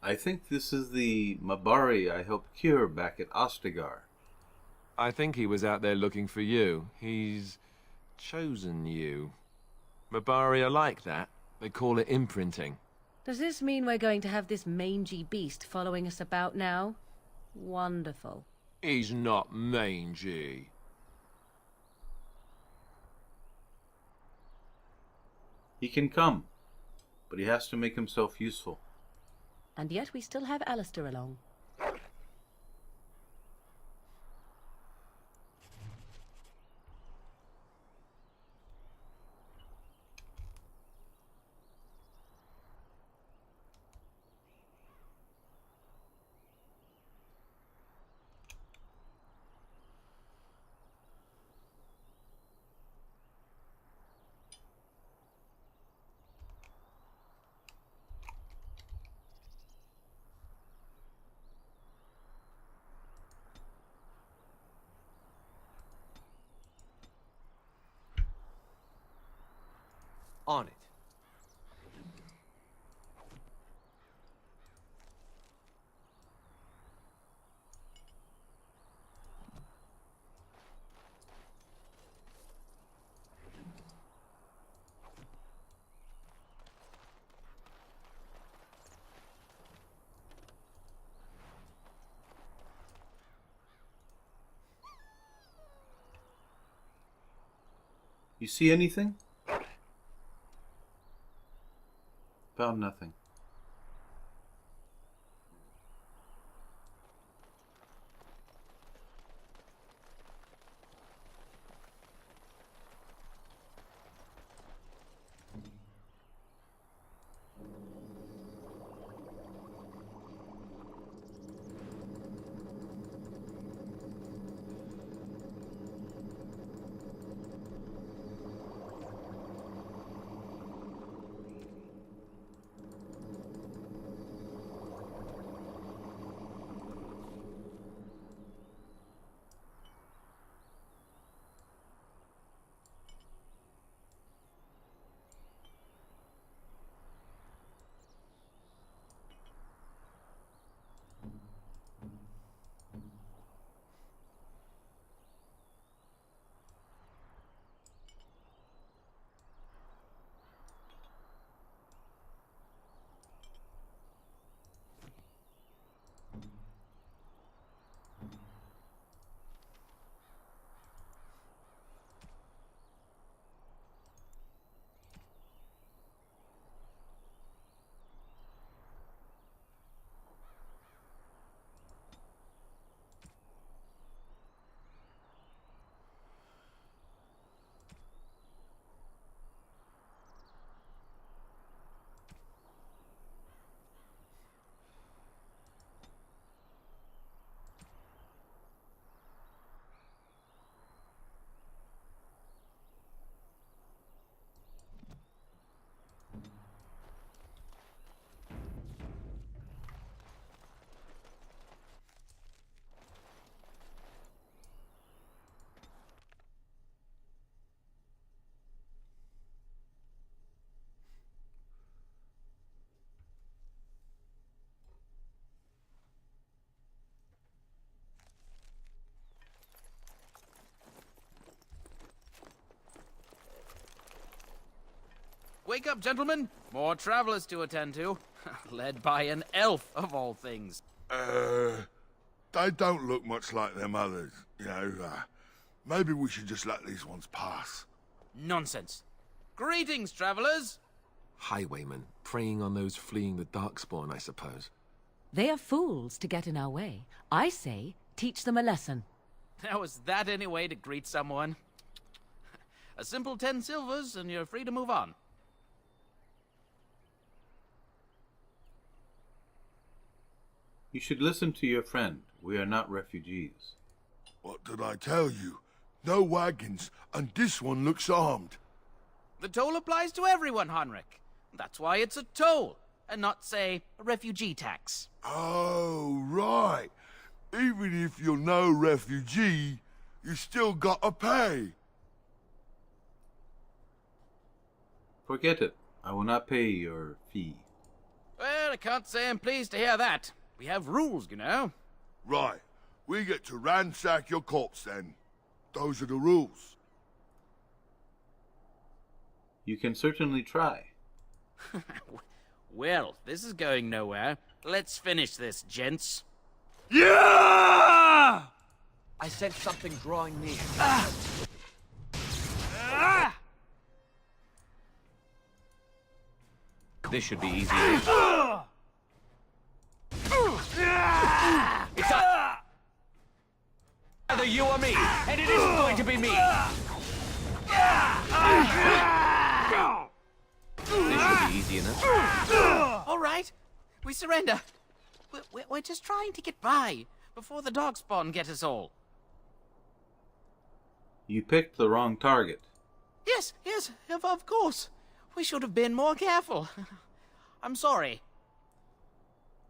I think this is the Mabari I helped cure back at Ostagar. I think he was out there looking for you. He's chosen you. Mabari are like that. They call it imprinting. Does this mean we're going to have this mangy beast following us about now? Wonderful. He's not mangy. He can come, but he has to make himself useful. And yet we still have Alistair along. On it. You see anything? Found nothing. Wake up, gentlemen. More travelers to attend to. Led by an elf, of all things. They don't look much like them others, you know. Maybe we should just let these ones pass. Nonsense. Greetings, travelers. Highwaymen, preying on those fleeing the Darkspawn, I suppose. They are fools to get in our way. I say, teach them a lesson. Now, is that any way to greet someone? A simple 10 silvers, and you're free to move on. You should listen to your friend. We are not refugees. What did I tell you? No wagons, and this one looks armed. The toll applies to everyone, Heinrich. That's why it's a toll, and not, say, a refugee tax. Oh, right. Even if you're no refugee, you still gotta pay. Forget it. I will not pay your fee. Well, I can't say I'm pleased to hear that. We have rules, you know. Right. We get to ransack your corpse, then. Those are the rules. You can certainly try. Well, this is going nowhere. Let's finish this, gents. Yeah! I sense something drawing near. This should be easy. It's either you or me, and it isn't going to be me. This should be easy enough. All right, we surrender. We're just trying to get by before the Darkspawn get us all. You picked the wrong target. Yes, of course. We should have been more careful. I'm sorry.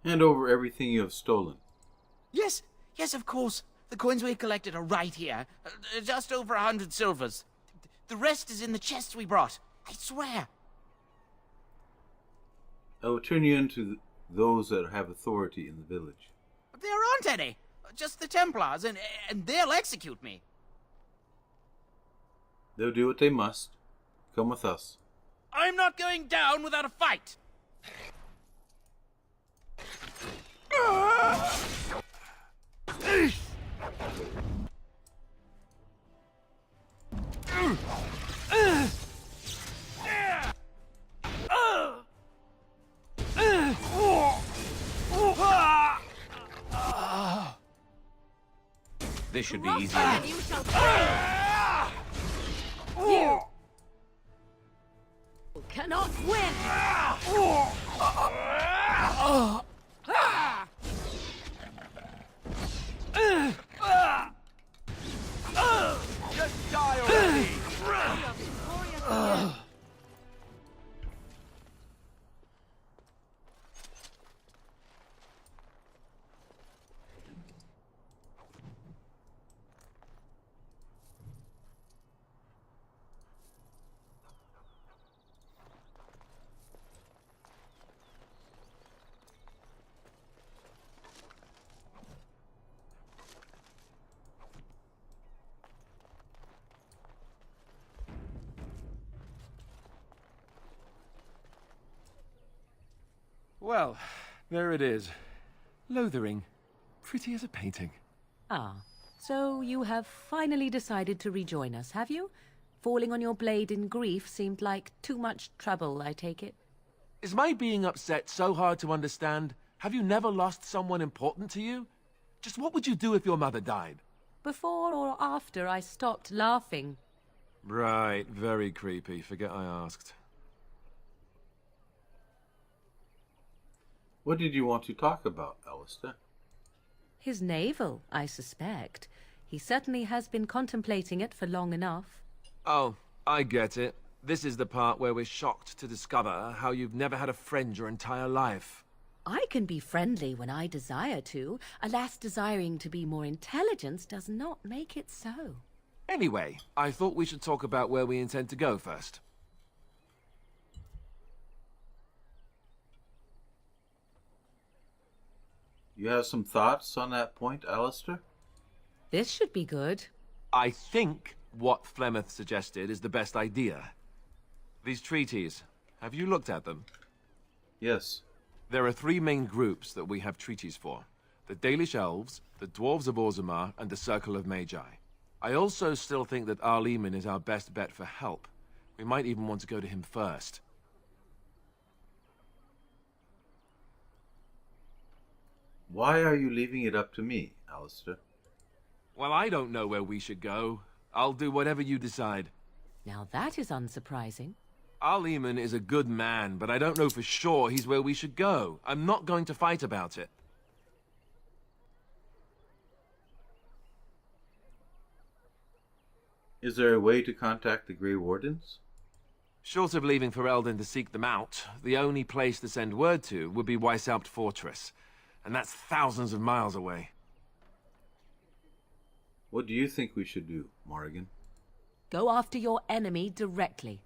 Hand over everything you have stolen. Yes, of course. The coins we collected are right here. Just over 100 silvers. The rest is in the chests we brought. I swear. I will turn you into those that have authority in the village. There aren't any. Just the Templars, and they'll execute me. They'll do what they must. Come with us. I'm not going down without a fight. This should be easy enough. You shall pay! You cannot win! Just die already! Well, there it is. Lothering. Pretty as a painting. Ah, so you have finally decided to rejoin us, have you? Falling on your blade in grief seemed like too much trouble, I take it. Is my being upset so hard to understand? Have you never lost someone important to you? Just what would you do if your mother died? Before or after I stopped laughing. Right, very creepy. Forget I asked. What did you want to talk about, Alistair? His navel, I suspect. He certainly has been contemplating it for long enough. Oh, I get it. This is the part where we're shocked to discover how you've never had a friend your entire life. I can be friendly when I desire to. Alas, desiring to be more intelligent does not make it so. Anyway, I thought we should talk about where we intend to go first. You have some thoughts on that point, Alistair? This should be good. I think what Flemeth suggested is the best idea. These treaties, have you looked at them? Yes. There are three main groups that we have treaties for. The Dalish Elves, the Dwarves of Orzammar, and the Circle of Magi. I also still think that Arleman is our best bet for help. We might even want to go to him first. Why are you leaving it up to me, Alistair? Well, I don't know where we should go. I'll do whatever you decide. Now that is unsurprising. Arleman is a good man, but I don't know for sure he's where we should go. I'm not going to fight about it. Is there a way to contact the Grey Wardens? Short of leaving Ferelden to seek them out, the only place to send word to would be Weishaupt Fortress. And that's thousands of miles away. What do you think we should do, Morrigan? Go after your enemy directly.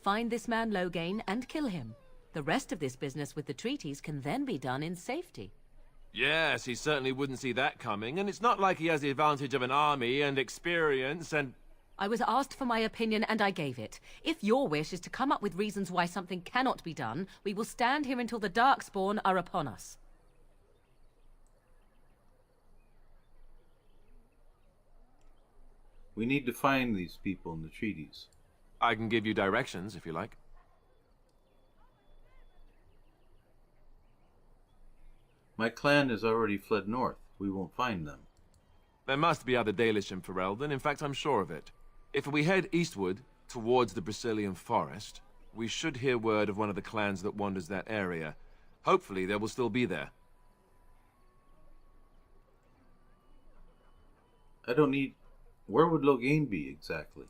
Find this man Loghain and kill him. The rest of this business with the treaties can then be done in safety. Yes, he certainly wouldn't see that coming, and it's not like he has the advantage of an army and experience and... I was asked for my opinion and I gave it. If your wish is to come up with reasons why something cannot be done, we will stand here until the Darkspawn are upon us. We need to find these people in the treaties. I can give you directions, if you like. My clan has already fled north. We won't find them. There must be other Dalish in Ferelden. In fact, I'm sure of it. If we head eastward, towards the Brazilian forest, we should hear word of one of the clans that wanders that area. Hopefully, they will still be there. I don't need... Where would Loghain be, exactly?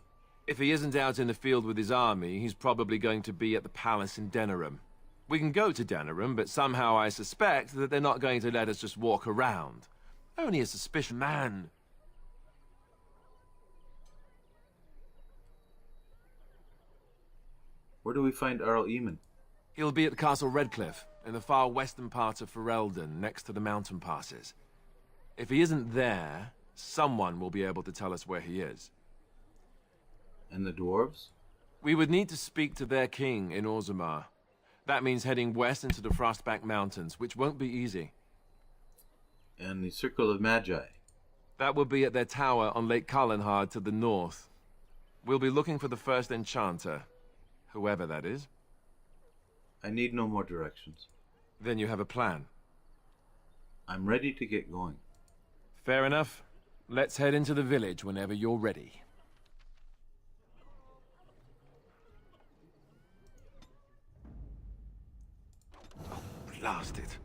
If he isn't out in the field with his army, he's probably going to be at the palace in Denerim. We can go to Denerim, but somehow I suspect that they're not going to let us just walk around. Only a suspicious man. Where do we find Arleman? He'll be at Castle Redcliffe, in the far western part of Ferelden, next to the mountain passes. If he isn't there, someone will be able to tell us where he is. And the dwarves? We would need to speak to their king in Orzammar. That means heading west into the Frostback Mountains, which won't be easy. And the Circle of Magi? That will be at their tower on Lake Carlinhard to the north. We'll be looking for the first enchanter, whoever that is. I need no more directions. Then you have a plan. I'm ready to get going. Fair enough. Let's head into the village whenever you're ready. Blast it.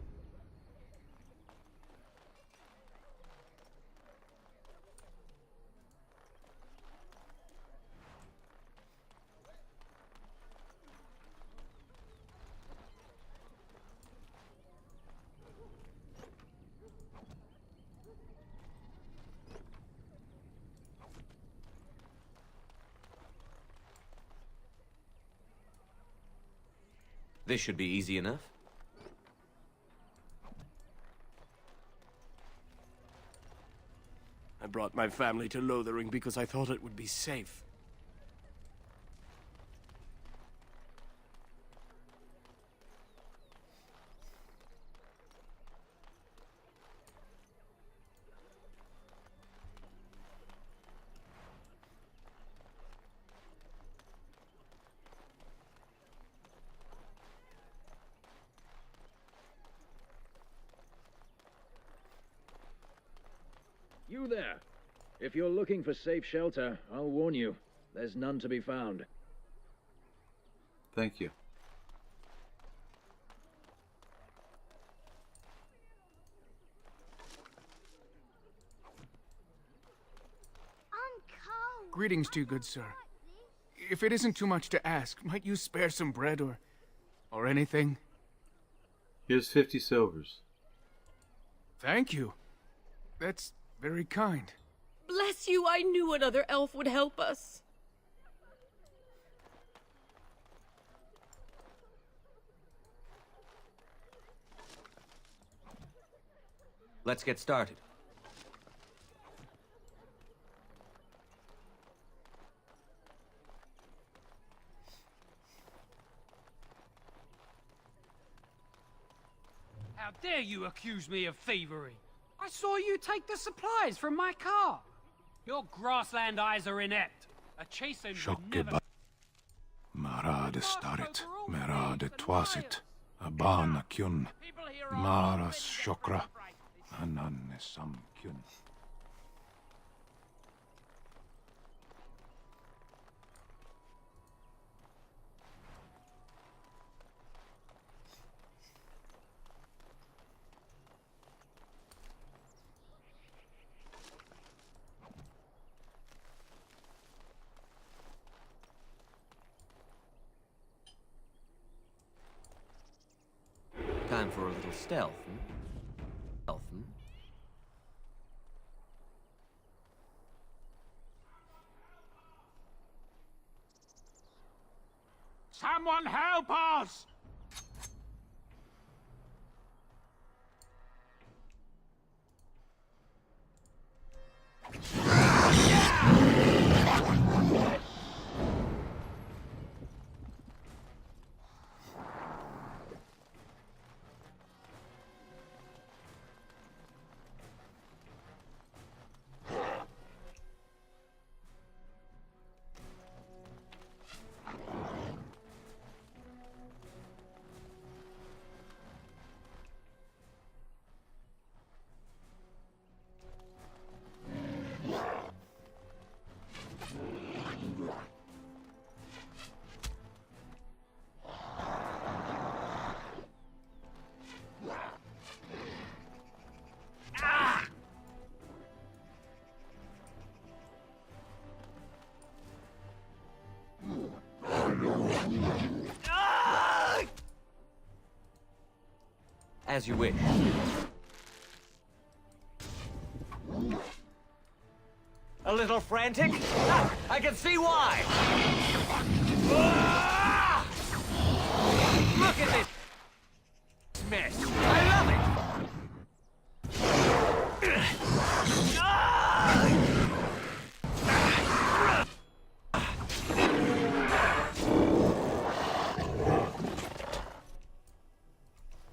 This should be easy enough. I brought my family to Lothering because I thought it would be safe. You there! If you're looking for safe shelter, I'll warn you, there's none to be found. Thank you. Greetings to you, good sir. If it isn't too much to ask, might you spare some bread or anything? Here's 50 silvers. Thank you. That's very kind. Bless you, I knew another elf would help us. Let's get started. How dare you accuse me of thievery? I saw you take the supplies from my car. Your grassland eyes are inept. A chasen would never... Marade starit, merade twasit, abana kyun, maras shokra, ananne sam kyun. Time for a little stealth, Stealth, Someone help us! As you wish. A little frantic? Ah, I can see why! Ah! Look at this mess! I love it! Ah!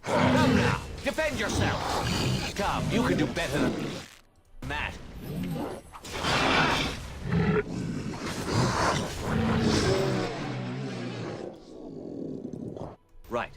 Come now, defend yourself! Come, you can do better than that. Right.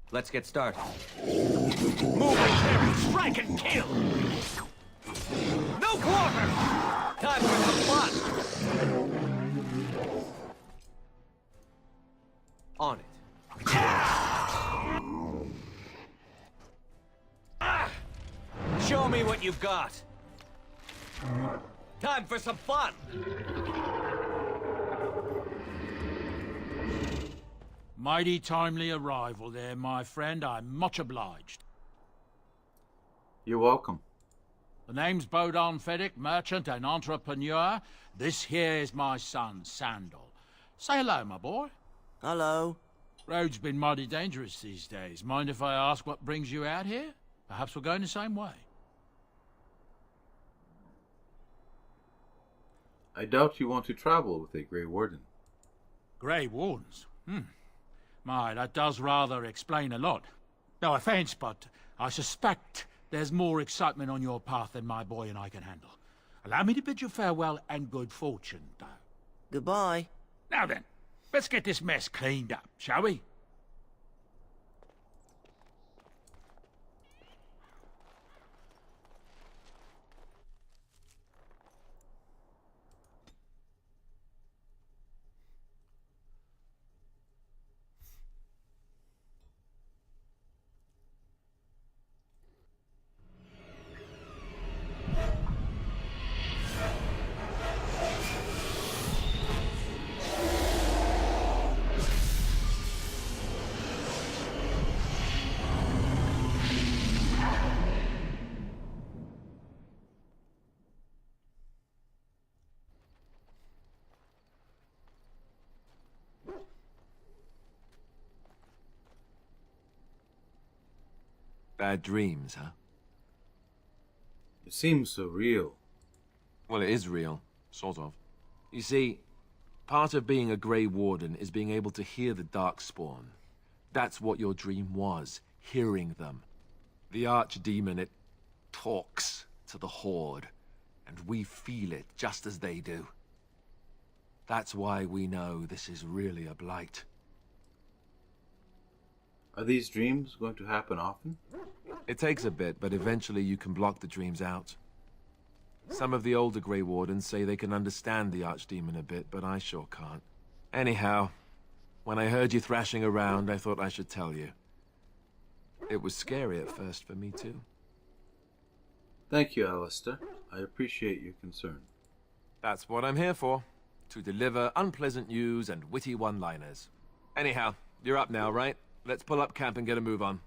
Let's get started. Move and carry, strike and kill! No quarter! Time for some fun! On it. Show me what you've got. Time for some fun! Mighty timely arrival there, my friend. I'm much obliged. You're welcome. The name's Bodon Feddick, merchant and entrepreneur. This here is my son, Sandal. Say hello, my boy. Hello. Road's been mighty dangerous these days. Mind if I ask what brings you out here? Perhaps we're going the same way. I doubt you want to travel with a Grey Warden. Grey Wardens? My, that does rather explain a lot. No offense, but I suspect there's more excitement on your path than my boy and I can handle. Allow me to bid you farewell and good fortune, though. Goodbye. Now then, let's get this mess cleaned up, shall we? Bad dreams, huh? It seems so real. Well, it is real, sort of. You see, part of being a Grey Warden is being able to hear the Darkspawn. That's what your dream was, hearing them. The Archdemon, it talks to the Horde, and we feel it just as they do. That's why we know this is really a blight. Are these dreams going to happen often? It takes a bit, but eventually you can block the dreams out. Some of the older Grey Wardens say they can understand the Archdemon a bit, but I sure can't. Anyhow, when I heard you thrashing around, I thought I should tell you. It was scary at first for me, too. Thank you, Alistair. I appreciate your concern. That's what I'm here for. To deliver unpleasant news and witty one-liners. Anyhow, you're up now, right? Let's pull up camp and get a move on.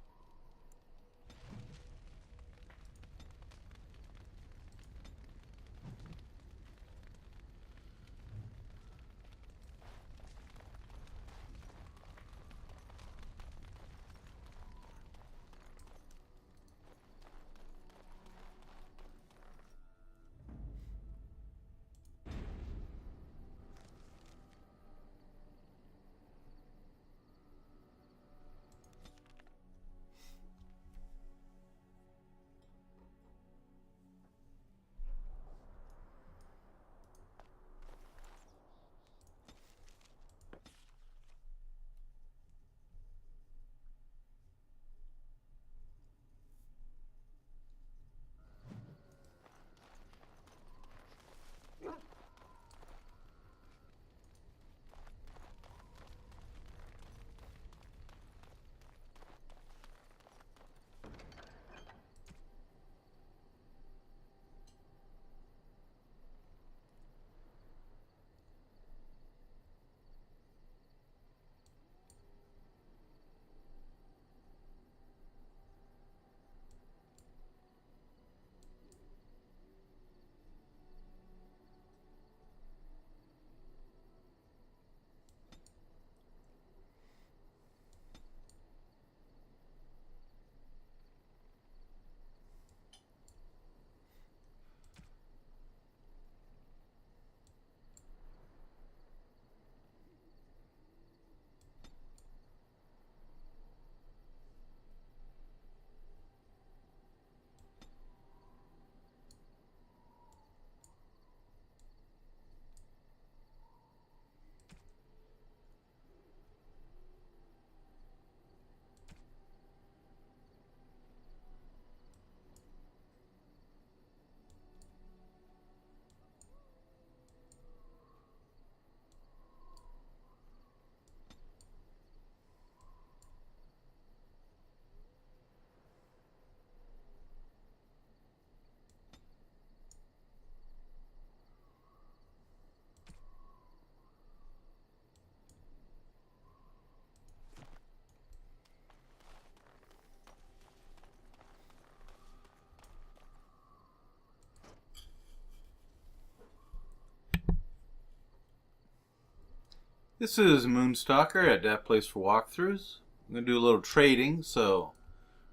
This is Moonstalker at that place for walkthroughs. I'm going to do a little trading, so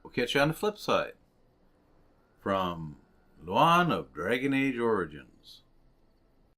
we'll catch you on the flip side. From Luan of Dragon Age Origins.